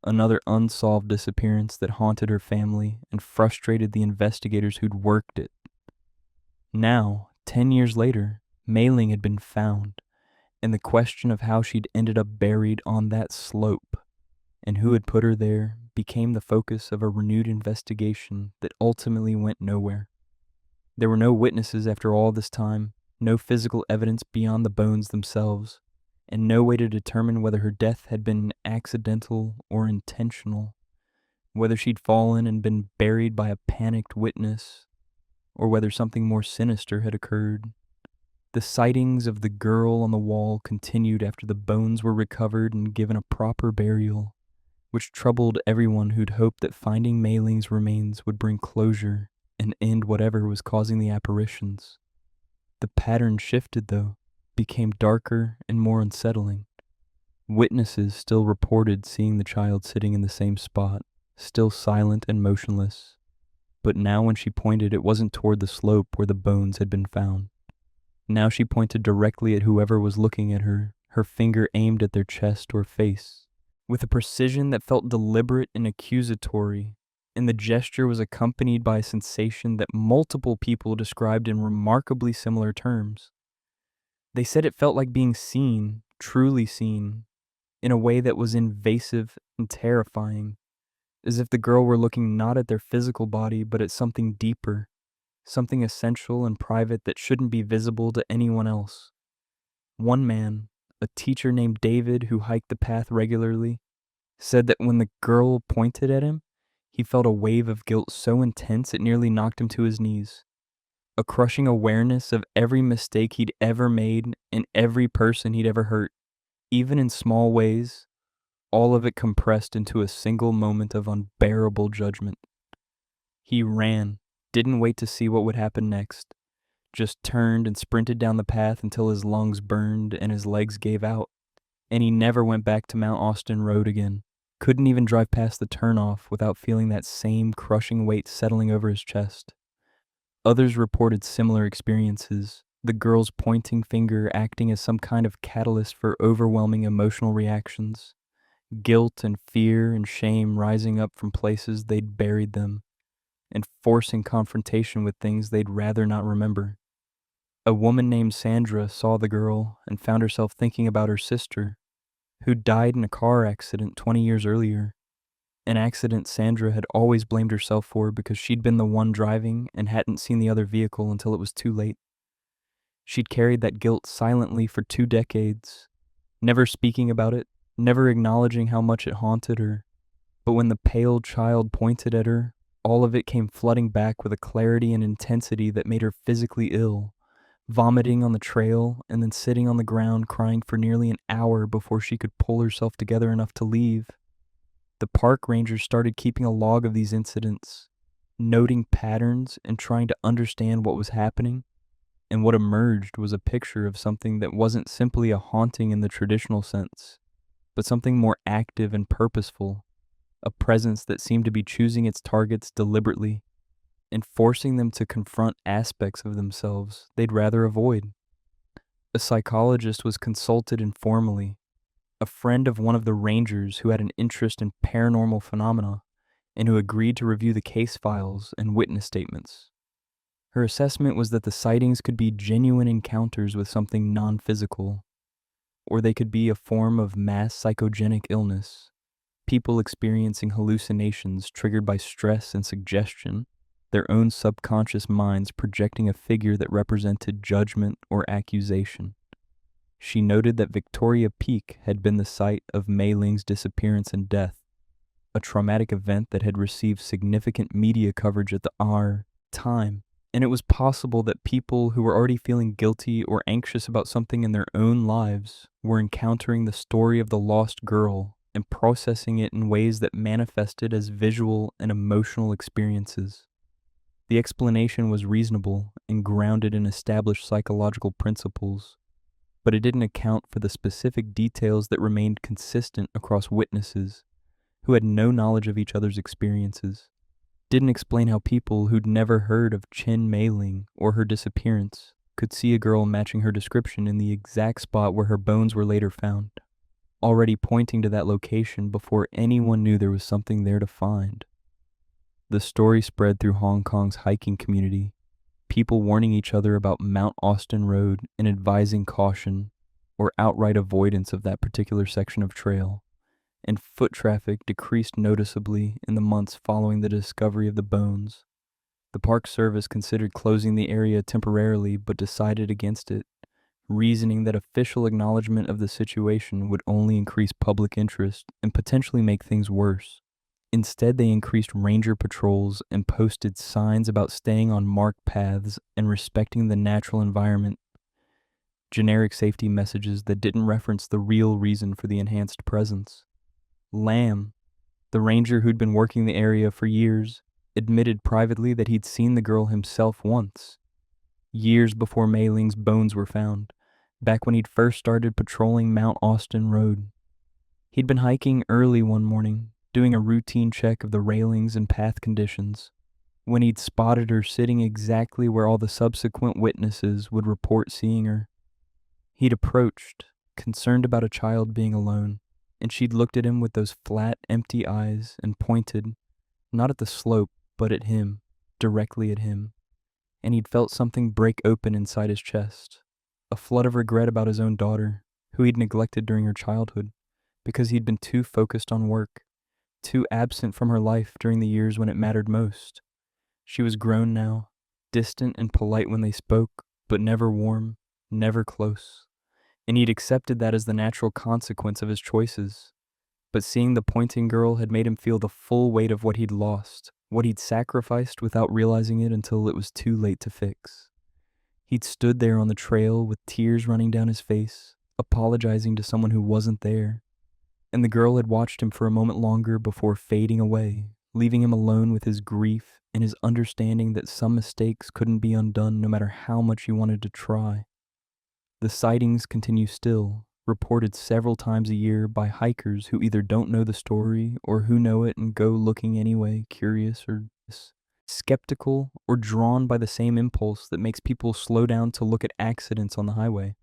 Another unsolved disappearance that haunted her family and frustrated the investigators who'd worked it. Now, 10 years later, Meiling had been found, and the question of how she'd ended up buried on that slope and who had put her there became the focus of a renewed investigation that ultimately went nowhere. There were no witnesses after all this time, no physical evidence beyond the bones themselves, and no way to determine whether her death had been accidental or intentional, whether she'd fallen and been buried by a panicked witness, or whether something more sinister had occurred. The sightings of the girl on the wall continued after the bones were recovered and given a proper burial, which troubled everyone who'd hoped that finding Meiling's remains would bring closure and end whatever was causing the apparitions. The pattern shifted, though, became darker and more unsettling. Witnesses still reported seeing the child sitting in the same spot, still silent and motionless. But now when she pointed, it wasn't toward the slope where the bones had been found. Now she pointed directly at whoever was looking at her, her finger aimed at their chest or face, with a precision that felt deliberate and accusatory, and the gesture was accompanied by a sensation that multiple people described in remarkably similar terms. They said it felt like being seen, truly seen, in a way that was invasive and terrifying, as if the girl were looking not at their physical body but at something deeper, something essential and private that shouldn't be visible to anyone else. One man, a teacher named David who hiked the path regularly, said that when the girl pointed at him, he felt a wave of guilt so intense it nearly knocked him to his knees. A crushing awareness of every mistake he'd ever made and every person he'd ever hurt, even in small ways, all of it compressed into a single moment of unbearable judgment. He ran, didn't wait to see what would happen next, just turned and sprinted down the path until his lungs burned and his legs gave out, and he never went back to Mount Austin Road again. Couldn't even drive past the turnoff without feeling that same crushing weight settling over his chest. Others reported similar experiences, the girl's pointing finger acting as some kind of catalyst for overwhelming emotional reactions, guilt and fear and shame rising up from places they'd buried them, and forcing confrontation with things they'd rather not remember. A woman named Sandra saw the girl and found herself thinking about her sister, who died in a car accident 20 years earlier. An accident Sandra had always blamed herself for because she'd been the one driving and hadn't seen the other vehicle until it was too late. She'd carried that guilt silently for 2 decades, never speaking about it, never acknowledging how much it haunted her. But when the pale child pointed at her, all of it came flooding back with a clarity and intensity that made her physically ill, vomiting on the trail and then sitting on the ground crying for nearly an hour before she could pull herself together enough to leave. The park rangers started keeping a log of these incidents, noting patterns and trying to understand what was happening, and what emerged was a picture of something that wasn't simply a haunting in the traditional sense, but something more active and purposeful, a presence that seemed to be choosing its targets deliberately and forcing them to confront aspects of themselves they'd rather avoid. A psychologist was consulted informally, a friend of one of the rangers who had an interest in paranormal phenomena and who agreed to review the case files and witness statements. Her assessment was that the sightings could be genuine encounters with something non-physical, or they could be a form of mass psychogenic illness, people experiencing hallucinations triggered by stress and suggestion, their own subconscious minds projecting a figure that represented judgment or accusation. She noted that Victoria Peak had been the site of Mei Ling's disappearance and death, a traumatic event that had received significant media coverage at the time, and it was possible that people who were already feeling guilty or anxious about something in their own lives were encountering the story of the lost girl and processing it in ways that manifested as visual and emotional experiences. The explanation was reasonable and grounded in established psychological principles, but it didn't account for the specific details that remained consistent across witnesses who had no knowledge of each other's experiences. Didn't explain how people who'd never heard of Chen Meiling or her disappearance could see a girl matching her description in the exact spot where her bones were later found, already pointing to that location before anyone knew there was something there to find. The story spread through Hong Kong's hiking community, people warning each other about Mount Austin Road and advising caution or outright avoidance of that particular section of trail, and foot traffic decreased noticeably in the months following the discovery of the bones. The Park Service considered closing the area temporarily but decided against it, reasoning that official acknowledgement of the situation would only increase public interest and potentially make things worse. Instead, they increased ranger patrols and posted signs about staying on marked paths and respecting the natural environment. Generic safety messages that didn't reference the real reason for the enhanced presence. Lamb, the ranger who'd been working the area for years, admitted privately that he'd seen the girl himself once, years before Mei Ling's bones were found, back when he'd first started patrolling Mount Austin Road. He'd been hiking early one morning, doing a routine check of the railings and path conditions, when he'd spotted her sitting exactly where all the subsequent witnesses would report seeing her. He'd approached, concerned about a child being alone, and she'd looked at him with those flat, empty eyes and pointed, not at the slope, but at him, directly at him, and he'd felt something break open inside his chest, a flood of regret about his own daughter, who he'd neglected during her childhood, because he'd been too focused on work, too absent from her life during the years when it mattered most. She was grown now, distant and polite when they spoke, but never warm, never close. And he'd accepted that as the natural consequence of his choices. But seeing the pointing girl had made him feel the full weight of what he'd lost, what he'd sacrificed without realizing it until it was too late to fix. He'd stood there on the trail with tears running down his face, apologizing to someone who wasn't there. And the girl had watched him for a moment longer before fading away, leaving him alone with his grief and his understanding that some mistakes couldn't be undone no matter how much he wanted to try. The sightings continue still, reported several times a year by hikers who either don't know the story or who know it and go looking anyway, curious or skeptical or drawn by the same impulse that makes people slow down to look at accidents on the highway.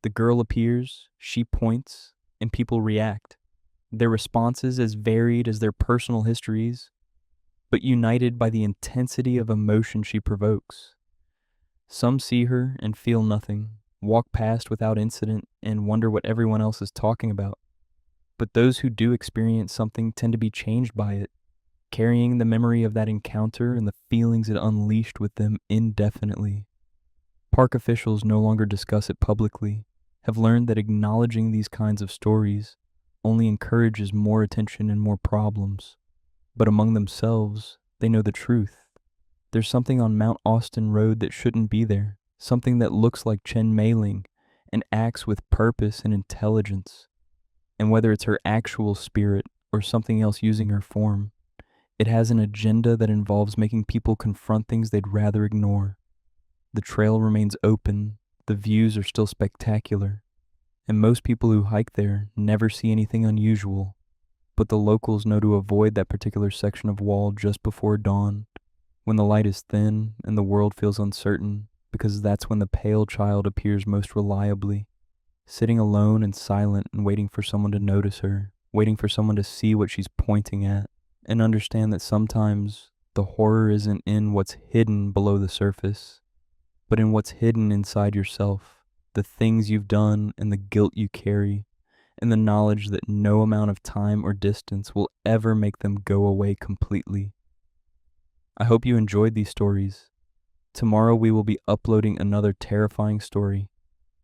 The girl appears, she points, and people react. Their responses as varied as their personal histories, but united by the intensity of emotion she provokes. Some see her and feel nothing, walk past without incident, and wonder what everyone else is talking about. But those who do experience something tend to be changed by it, carrying the memory of that encounter and the feelings it unleashed with them indefinitely. Park officials no longer discuss it publicly, have learned that acknowledging these kinds of stories only encourages more attention and more problems. But among themselves, they know the truth. There's something on Mount Austin Road that shouldn't be there, something that looks like Chen Meiling and acts with purpose and intelligence. And whether it's her actual spirit or something else using her form, it has an agenda that involves making people confront things they'd rather ignore. The trail remains open, the views are still spectacular, and most people who hike there never see anything unusual, but the locals know to avoid that particular section of wall just before dawn, when the light is thin and the world feels uncertain, because that's when the pale child appears most reliably, sitting alone and silent and waiting for someone to notice her, waiting for someone to see what she's pointing at, and understand that sometimes the horror isn't in what's hidden below the surface, but in what's hidden inside yourself, the things you've done and the guilt you carry, and the knowledge that no amount of time or distance will ever make them go away completely. I hope you enjoyed these stories. Tomorrow we will be uploading another terrifying story.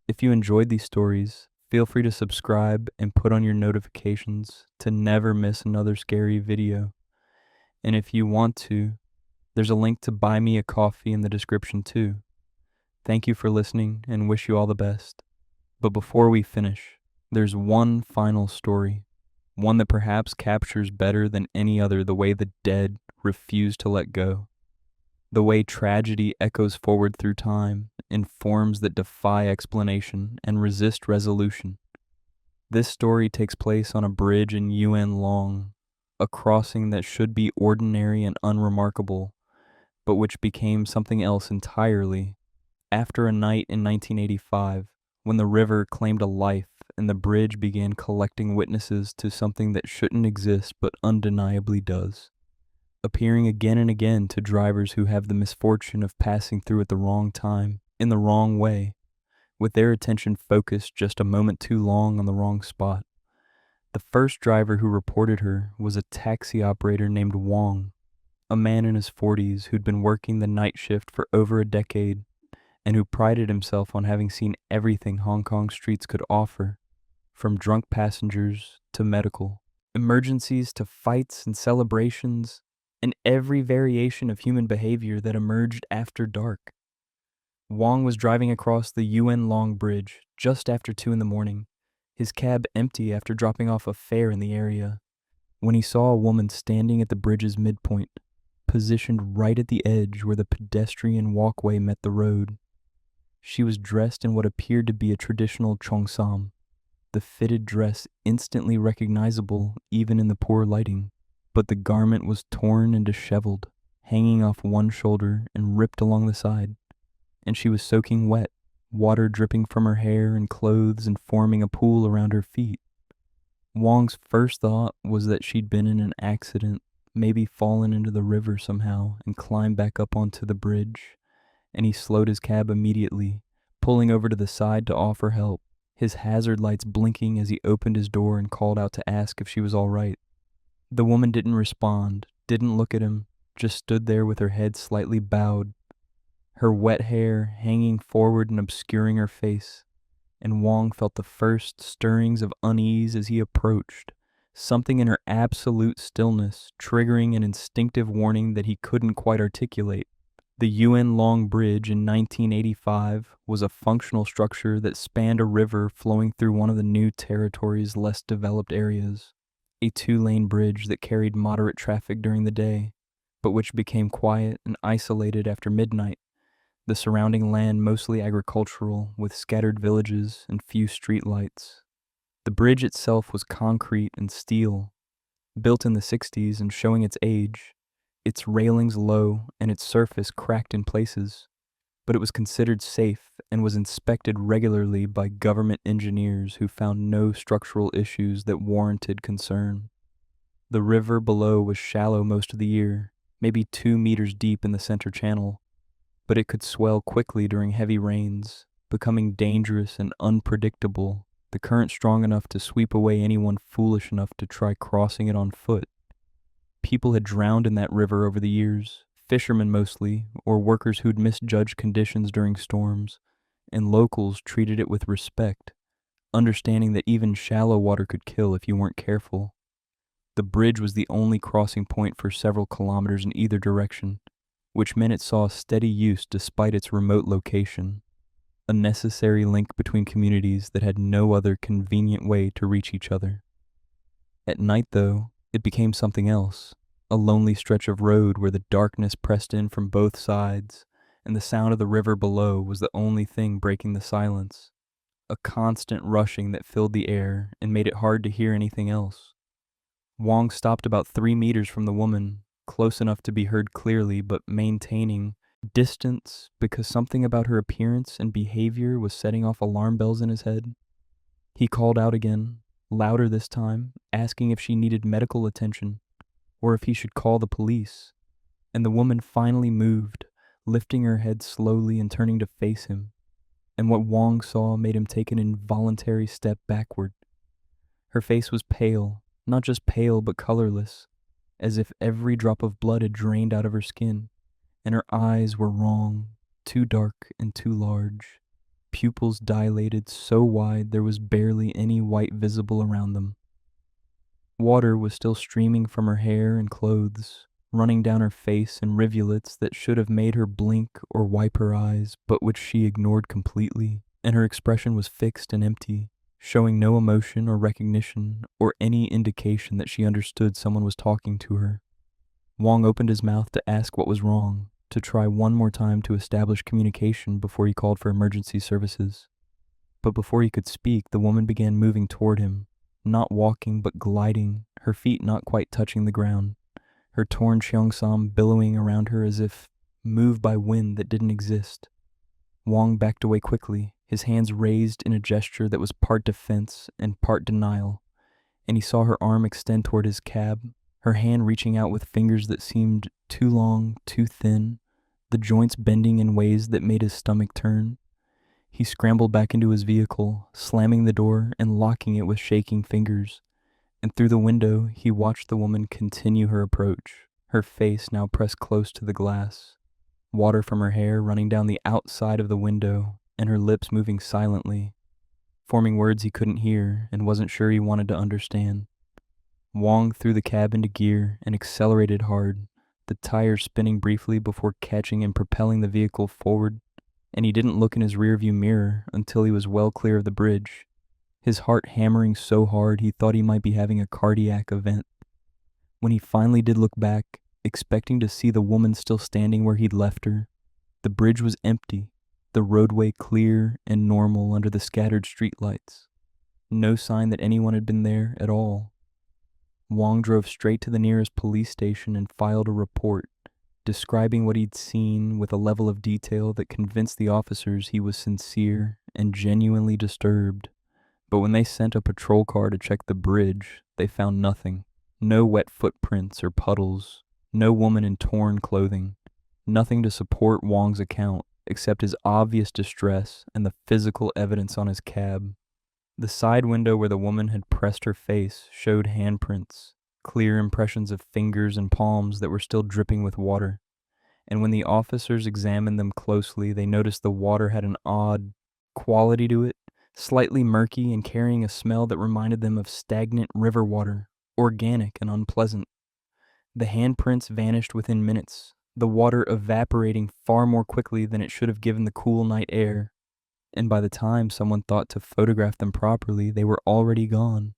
If you enjoyed these stories, feel free to subscribe and put on your notifications to never miss another scary video. And if you want to, there's a link to buy me a coffee in the description too. Thank you for listening and wish you all the best. But before we finish, there's one final story, one that perhaps captures better than any other the way the dead refuse to let go, the way tragedy echoes forward through time in forms that defy explanation and resist resolution. This story takes place on a bridge in Yuen Long, a crossing that should be ordinary and unremarkable, but which became something else entirely after a night in 1985 when the river claimed a life and the bridge began collecting witnesses to something that shouldn't exist but undeniably does, appearing again and again to drivers who have the misfortune of passing through at the wrong time, in the wrong way, with their attention focused just a moment too long on the wrong spot. The first driver who reported her was a taxi operator named Wong, a man in his 40s who'd been working the night shift for over a decade and who prided himself on having seen everything Hong Kong streets could offer, from drunk passengers to medical, emergencies to fights and celebrations, and every variation of human behavior that emerged after dark. Wong was driving across the Yuen Long Bridge just after 2 a.m, his cab empty after dropping off a fare in the area, when he saw a woman standing at the bridge's midpoint, positioned right at the edge where the pedestrian walkway met the road. She was dressed in what appeared to be a traditional cheongsam, the fitted dress instantly recognizable even in the poor lighting, but the garment was torn and disheveled, hanging off one shoulder and ripped along the side, and she was soaking wet, water dripping from her hair and clothes and forming a pool around her feet. Wong's first thought was that she'd been in an accident, maybe fallen into the river somehow and climbed back up onto the bridge, and he slowed his cab immediately, pulling over to the side to offer help, his hazard lights blinking as he opened his door and called out to ask if she was all right. The woman didn't respond, didn't look at him, just stood there with her head slightly bowed. her wet hair hanging forward and obscuring her face, and Wong felt the first stirrings of unease as he approached, something in her absolute stillness triggering an instinctive warning that he couldn't quite articulate. The UN Long Bridge in 1985 was a functional structure that spanned a river flowing through one of the new territory's less developed areas, a two-lane bridge that carried moderate traffic during the day, but which became quiet and isolated after midnight, the surrounding land mostly agricultural with scattered villages and few streetlights. The bridge itself was concrete and steel, built in the 60s and showing its age, its railings low and its surface cracked in places, but it was considered safe and was inspected regularly by government engineers who found no structural issues that warranted concern. The river below was shallow most of the year, maybe 2 meters deep in the center channel, but it could swell quickly during heavy rains, becoming dangerous and unpredictable, the current strong enough to sweep away anyone foolish enough to try crossing it on foot. People had drowned in that river over the years, fishermen mostly, or workers who'd misjudged conditions during storms, and locals treated it with respect, understanding that even shallow water could kill if you weren't careful. The bridge was the only crossing point for several kilometers in either direction, which meant it saw steady use despite its remote location, a necessary link between communities that had no other convenient way to reach each other. At night, though, it became something else, a lonely stretch of road where the darkness pressed in from both sides, and the sound of the river below was the only thing breaking the silence, a constant rushing that filled the air and made it hard to hear anything else. Wong stopped about 3 meters from the woman, close enough to be heard clearly, but maintaining distance because something about her appearance and behavior was setting off alarm bells in his head. He called out again, louder this time, asking if she needed medical attention, or if he should call the police, and the woman finally moved, lifting her head slowly and turning to face him, and what Wong saw made him take an involuntary step backward. Her face was pale, not just pale but colorless, as if every drop of blood had drained out of her skin, and her eyes were wrong, too dark and too large, pupils dilated so wide there was barely any white visible around them. Water was still streaming from her hair and clothes, running down her face in rivulets that should have made her blink or wipe her eyes, but which she ignored completely, and her expression was fixed and empty, showing no emotion or recognition or any indication that she understood someone was talking to her. Wong opened his mouth to ask what was wrong, to try one more time to establish communication before he called for emergency services. But before he could speak, the woman began moving toward him, not walking but gliding, her feet not quite touching the ground, her torn cheongsam billowing around her as if moved by wind that didn't exist. Wong backed away quickly, his hands raised in a gesture that was part defense and part denial, and he saw her arm extend toward his cab, her hand reaching out with fingers that seemed too long, too thin, the joints bending in ways that made his stomach turn. He scrambled back into his vehicle, slamming the door and locking it with shaking fingers, and through the window he watched the woman continue her approach, her face now pressed close to the glass, water from her hair running down the outside of the window, and her lips moving silently, forming words he couldn't hear and wasn't sure he wanted to understand. Wong threw the cab into gear and accelerated hard, the tires spinning briefly before catching and propelling the vehicle forward, and he didn't look in his rearview mirror until he was well clear of the bridge, his heart hammering so hard he thought he might be having a cardiac event. When he finally did look back, expecting to see the woman still standing where he'd left her, the bridge was empty, the roadway clear and normal under the scattered streetlights. No sign that anyone had been there at all. Wong drove straight to the nearest police station and filed a report, describing what he'd seen with a level of detail that convinced the officers he was sincere and genuinely disturbed. But when they sent a patrol car to check the bridge, they found nothing. No wet footprints or puddles, no woman in torn clothing, nothing to support Wong's account except his obvious distress and the physical evidence on his cab. The side window where the woman had pressed her face showed handprints, clear impressions of fingers and palms that were still dripping with water, and when the officers examined them closely, they noticed the water had an odd quality to it, slightly murky and carrying a smell that reminded them of stagnant river water, organic and unpleasant. The handprints vanished within minutes, the water evaporating far more quickly than it should have given the cool night air, and by the time someone thought to photograph them properly, they were already gone,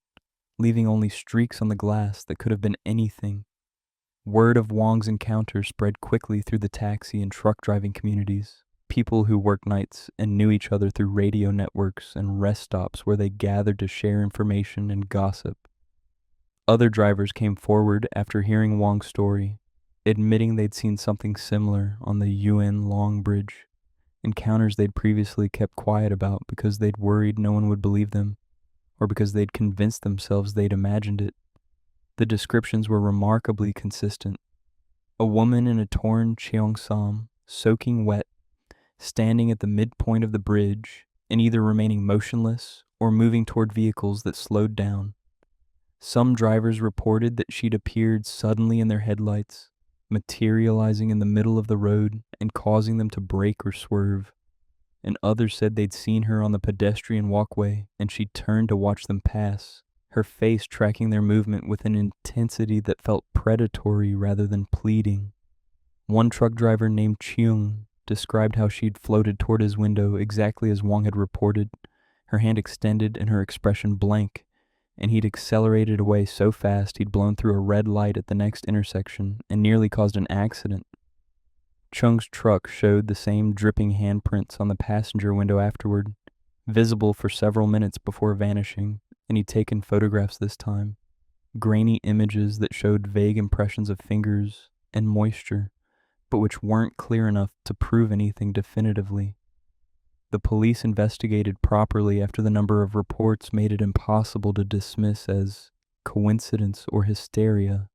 leaving only streaks on the glass that could have been anything. Word of Wong's encounter spread quickly through the taxi and truck driving communities. People who worked nights and knew each other through radio networks and rest stops where they gathered to share information and gossip. Other drivers came forward after hearing Wong's story, admitting they'd seen something similar on the Yuen Long Bridge, encounters they'd previously kept quiet about because they'd worried no one would believe them, or because they'd convinced themselves they'd imagined it. The descriptions were remarkably consistent. A woman in a torn cheongsam, soaking wet, standing at the midpoint of the bridge and either remaining motionless or moving toward vehicles that slowed down. Some drivers reported that she'd appeared suddenly in their headlights, materializing in the middle of the road and causing them to brake or swerve. And others said they'd seen her on the pedestrian walkway and she'd turned to watch them pass, her face tracking their movement with an intensity that felt predatory rather than pleading. One truck driver named Cheung described how she'd floated toward his window exactly as Wong had reported, her hand extended and her expression blank, and he'd accelerated away so fast he'd blown through a red light at the next intersection and nearly caused an accident. Chung's truck showed the same dripping handprints on the passenger window afterward, visible for several minutes before vanishing, and he'd taken photographs this time, grainy images that showed vague impressions of fingers and moisture, but which weren't clear enough to prove anything definitively. The police investigated properly after the number of reports made it impossible to dismiss as coincidence or hysteria,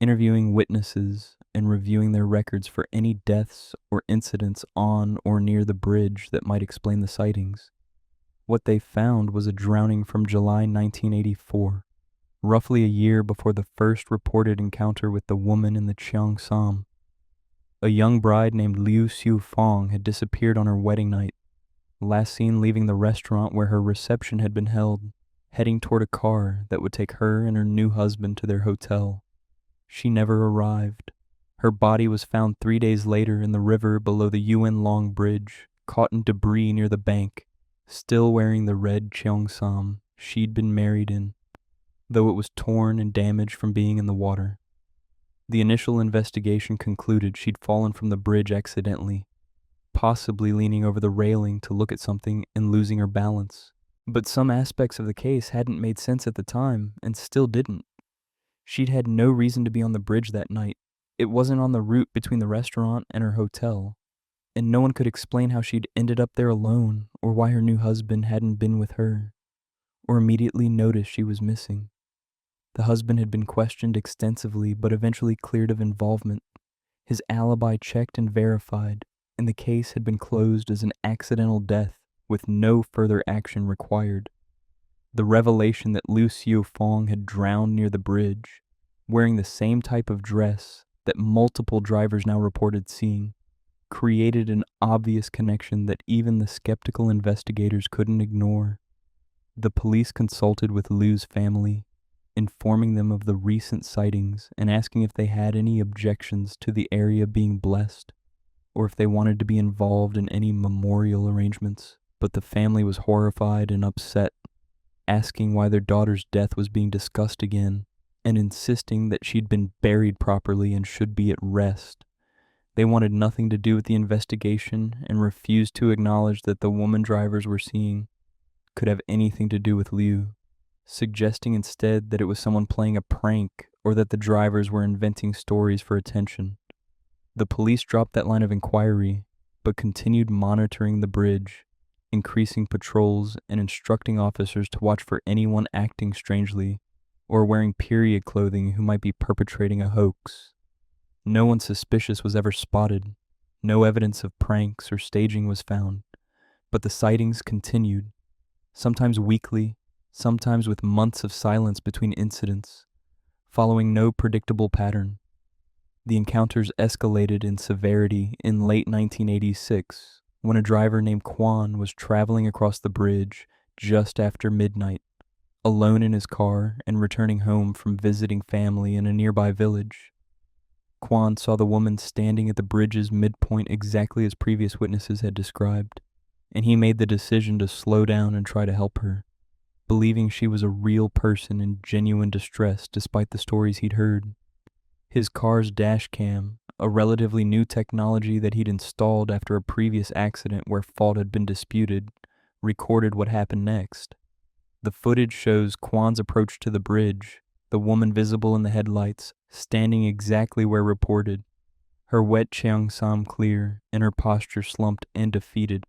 interviewing witnesses and reviewing their records for any deaths or incidents on or near the bridge that might explain the sightings. What they found was a drowning from July 1984, roughly a year before the first reported encounter with the woman in the Cheongsam. A young bride named Liu Xiu Fong had disappeared on her wedding night, last seen leaving the restaurant where her reception had been held, heading toward a car that would take her and her new husband to their hotel. She never arrived. Her body was found 3 days later in the river below the Yuen Long Bridge, caught in debris near the bank, still wearing the red cheongsam she'd been married in, though it was torn and damaged from being in the water. The initial investigation concluded she'd fallen from the bridge accidentally, possibly leaning over the railing to look at something and losing her balance. But some aspects of the case hadn't made sense at the time and still didn't. She'd had no reason to be on the bridge that night. It wasn't on the route between the restaurant and her hotel, and no one could explain how she'd ended up there alone or why her new husband hadn't been with her, or immediately noticed she was missing. The husband had been questioned extensively but eventually cleared of involvement, his alibi checked and verified, and the case had been closed as an accidental death with no further action required. The revelation that Liu Xiu Fong had drowned near the bridge, wearing the same type of dress that multiple drivers now reported seeing, created an obvious connection that even the skeptical investigators couldn't ignore. The police consulted with Liu's family, informing them of the recent sightings and asking if they had any objections to the area being blessed, or if they wanted to be involved in any memorial arrangements. But the family was horrified and upset, asking why their daughter's death was being discussed again, and insisting that she'd been buried properly and should be at rest. They wanted nothing to do with the investigation and refused to acknowledge that the woman drivers were seeing could have anything to do with Liu, suggesting instead that it was someone playing a prank or that the drivers were inventing stories for attention. The police dropped that line of inquiry, but continued monitoring the bridge, increasing patrols and instructing officers to watch for anyone acting strangely or wearing period clothing who might be perpetrating a hoax. No one suspicious was ever spotted, no evidence of pranks or staging was found, but the sightings continued, sometimes weekly, sometimes with months of silence between incidents, following no predictable pattern. The encounters escalated in severity in late 1986 when a driver named Quan was traveling across the bridge just after midnight, alone in his car and returning home from visiting family in a nearby village. Quan saw the woman standing at the bridge's midpoint exactly as previous witnesses had described, and he made the decision to slow down and try to help her, believing she was a real person in genuine distress despite the stories he'd heard. His car's dash cam, a relatively new technology that he'd installed after a previous accident where fault had been disputed, recorded what happened next. The footage shows Kwan's approach to the bridge, the woman visible in the headlights, standing exactly where reported, her wet cheongsam clear and her posture slumped and defeated.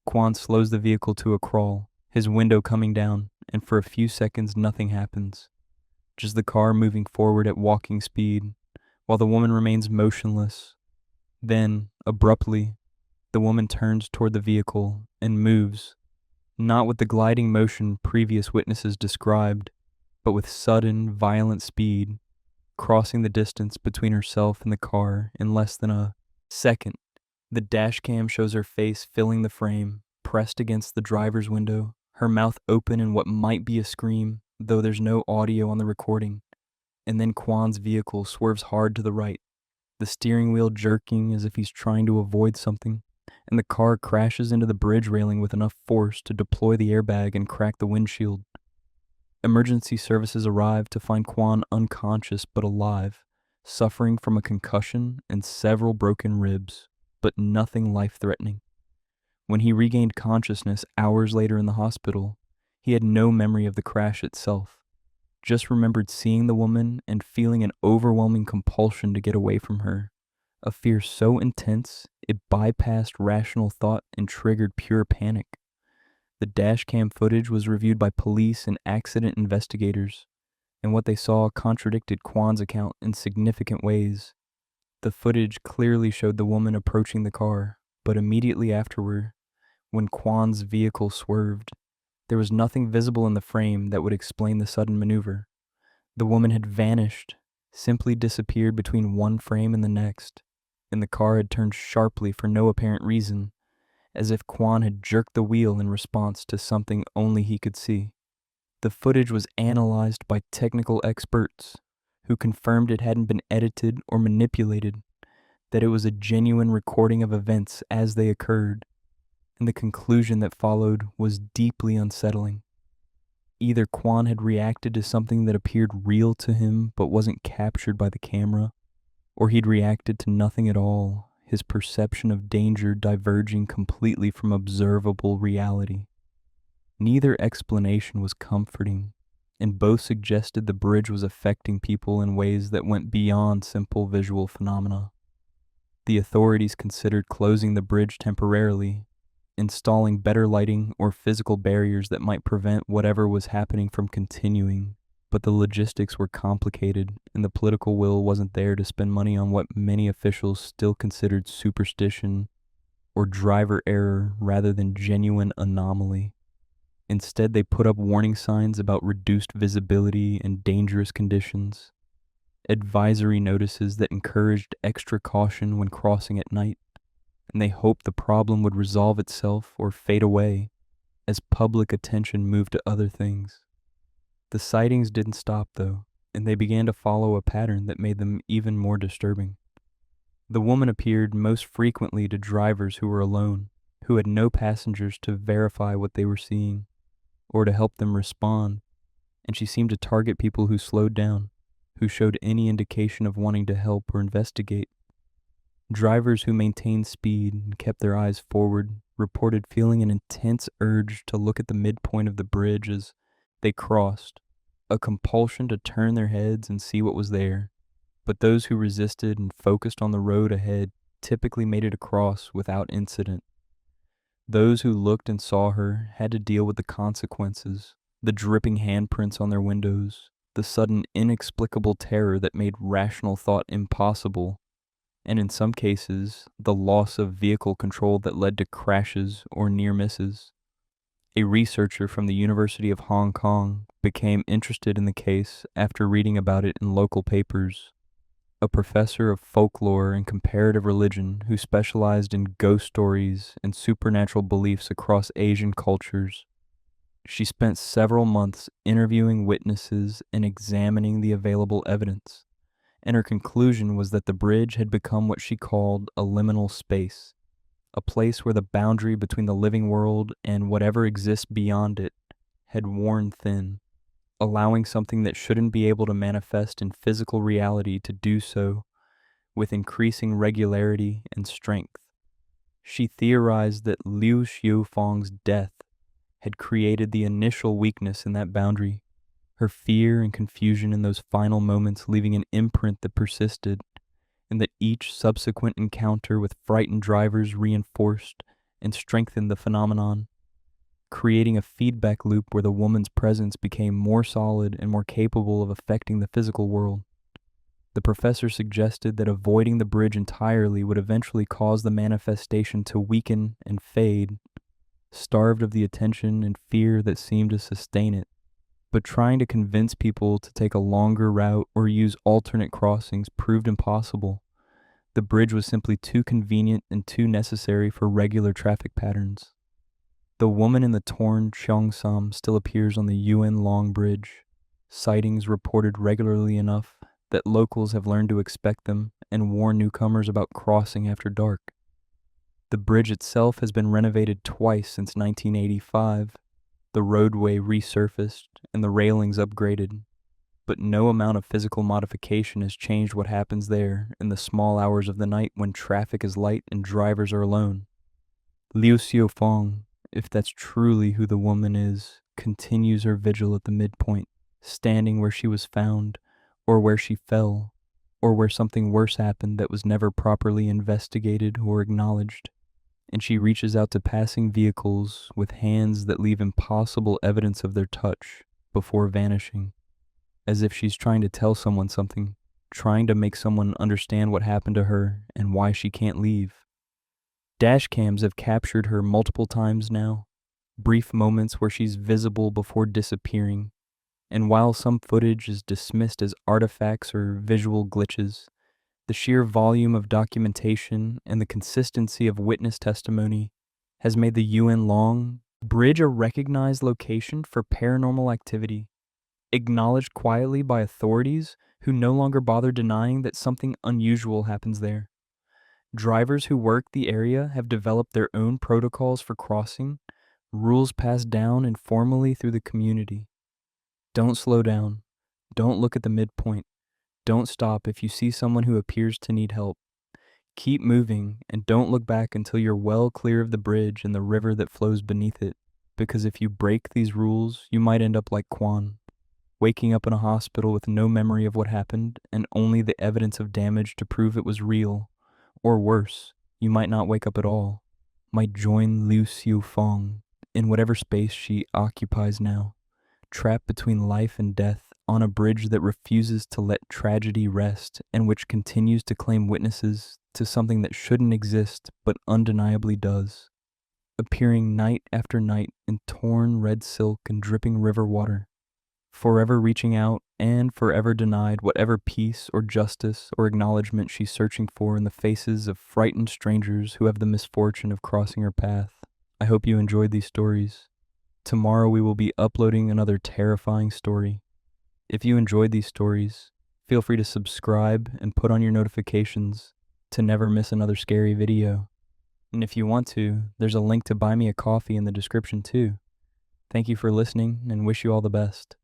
Kwan slows the vehicle to a crawl, his window coming down, and for a few seconds nothing happens. Just the car moving forward at walking speed, while the woman remains motionless. Then, abruptly, the woman turns toward the vehicle and moves, not with the gliding motion previous witnesses described, but with sudden, violent speed, crossing the distance between herself and the car in less than a second. The dash cam shows her face filling the frame, pressed against the driver's window, her mouth open in what might be a scream, though there's no audio on the recording. And then Kwan's vehicle swerves hard to the right, the steering wheel jerking as if he's trying to avoid something, and the car crashes into the bridge railing with enough force to deploy the airbag and crack the windshield. Emergency services arrive to find Kwan unconscious but alive, suffering from a concussion and several broken ribs, but nothing life-threatening. When he regained consciousness hours later in the hospital, he had no memory of the crash itself, just remembered seeing the woman and feeling an overwhelming compulsion to get away from her, a fear so intense it bypassed rational thought and triggered pure panic. The dashcam footage was reviewed by police and accident investigators, and what they saw contradicted Kwan's account in significant ways. The footage clearly showed the woman approaching the car, but immediately afterward, when Kwan's vehicle swerved, there was nothing visible in the frame that would explain the sudden maneuver. The woman had vanished, simply disappeared between one frame and the next, and the car had turned sharply for no apparent reason, as if Kwan had jerked the wheel in response to something only he could see. The footage was analyzed by technical experts, who confirmed it hadn't been edited or manipulated, that it was a genuine recording of events as they occurred, and the conclusion that followed was deeply unsettling. Either Kwan had reacted to something that appeared real to him but wasn't captured by the camera, or he'd reacted to nothing at all, his perception of danger diverging completely from observable reality. Neither explanation was comforting, and both suggested the bridge was affecting people in ways that went beyond simple visual phenomena. The authorities considered closing the bridge temporarily, installing better lighting or physical barriers that might prevent whatever was happening from continuing, but the logistics were complicated and the political will wasn't there to spend money on what many officials still considered superstition or driver error rather than genuine anomaly. Instead, they put up warning signs about reduced visibility and dangerous conditions, advisory notices that encouraged extra caution when crossing at night, and they hoped the problem would resolve itself or fade away as public attention moved to other things. The sightings didn't stop, though, and they began to follow a pattern that made them even more disturbing. The woman appeared most frequently to drivers who were alone, who had no passengers to verify what they were seeing, or to help them respond, and she seemed to target people who slowed down, who showed any indication of wanting to help or investigate. Drivers who maintained speed and kept their eyes forward reported feeling an intense urge to look at the midpoint of the bridge as they crossed, a compulsion to turn their heads and see what was there. But those who resisted and focused on the road ahead typically made it across without incident. Those who looked and saw her had to deal with the consequences, the dripping handprints on their windows, the sudden inexplicable terror that made rational thought impossible, and in some cases, the loss of vehicle control that led to crashes or near misses. A researcher from the University of Hong Kong became interested in the case after reading about it in local papers. a professor of folklore and comparative religion who specialized in ghost stories and supernatural beliefs across Asian cultures. She spent several months interviewing witnesses and examining the available evidence, and her conclusion was that the bridge had become what she called a liminal space, a place where the boundary between the living world and whatever exists beyond it had worn thin, allowing something that shouldn't be able to manifest in physical reality to do so with increasing regularity and strength. She theorized that Liu Xiufeng's death had created the initial weakness in that boundary, her fear and confusion in those final moments leaving an imprint that persisted, and that each subsequent encounter with frightened drivers reinforced and strengthened the phenomenon, creating a feedback loop where the woman's presence became more solid and more capable of affecting the physical world. The professor suggested that avoiding the bridge entirely would eventually cause the manifestation to weaken and fade, starved of the attention and fear that seemed to sustain it. But trying to convince people to take a longer route or use alternate crossings proved impossible. The bridge was simply too convenient and too necessary for regular traffic patterns. The woman in the torn cheongsam still appears on the Yuen Long Bridge. Sightings reported regularly enough that locals have learned to expect them and warn newcomers about crossing after dark. The bridge itself has been renovated twice since 1985, the roadway resurfaced and the railings upgraded, but no amount of physical modification has changed what happens there in the small hours of the night when traffic is light and drivers are alone. Liu Xiufeng, if that's truly who the woman is, continues her vigil at the midpoint, standing where she was found, or where she fell, or where something worse happened that was never properly investigated or acknowledged. And she reaches out to passing vehicles with hands that leave impossible evidence of their touch before vanishing, as if she's trying to tell someone something, trying to make someone understand what happened to her and why she can't leave. Dash cams have captured her multiple times now, brief moments where she's visible before disappearing, and while some footage is dismissed as artifacts or visual glitches, the sheer volume of documentation and the consistency of witness testimony has made the Yuen Long Bridge a recognized location for paranormal activity, acknowledged quietly by authorities who no longer bother denying that something unusual happens there. Drivers who work the area have developed their own protocols for crossing, rules passed down informally through the community. Don't slow down. Don't look at the midpoint. Don't stop if you see someone who appears to need help. Keep moving and don't look back until you're well clear of the bridge and the river that flows beneath it, because if you break these rules, you might end up like Quan, waking up in a hospital with no memory of what happened and only the evidence of damage to prove it was real. Or worse, you might not wake up at all, might join Liu Xiufeng in whatever space she occupies now, trapped between life and death on a bridge that refuses to let tragedy rest and which continues to claim witnesses to something that shouldn't exist but undeniably does, appearing night after night in torn red silk and dripping river water, forever reaching out and forever denied whatever peace or justice or acknowledgement she's searching for in the faces of frightened strangers who have the misfortune of crossing her path. I hope you enjoyed these stories. Tomorrow we will be uploading another terrifying story. If you enjoyed these stories, feel free to subscribe and put on your notifications to never miss another scary video. And if you want to, there's a link to buy me a coffee in the description too. Thank you for listening and wish you all the best.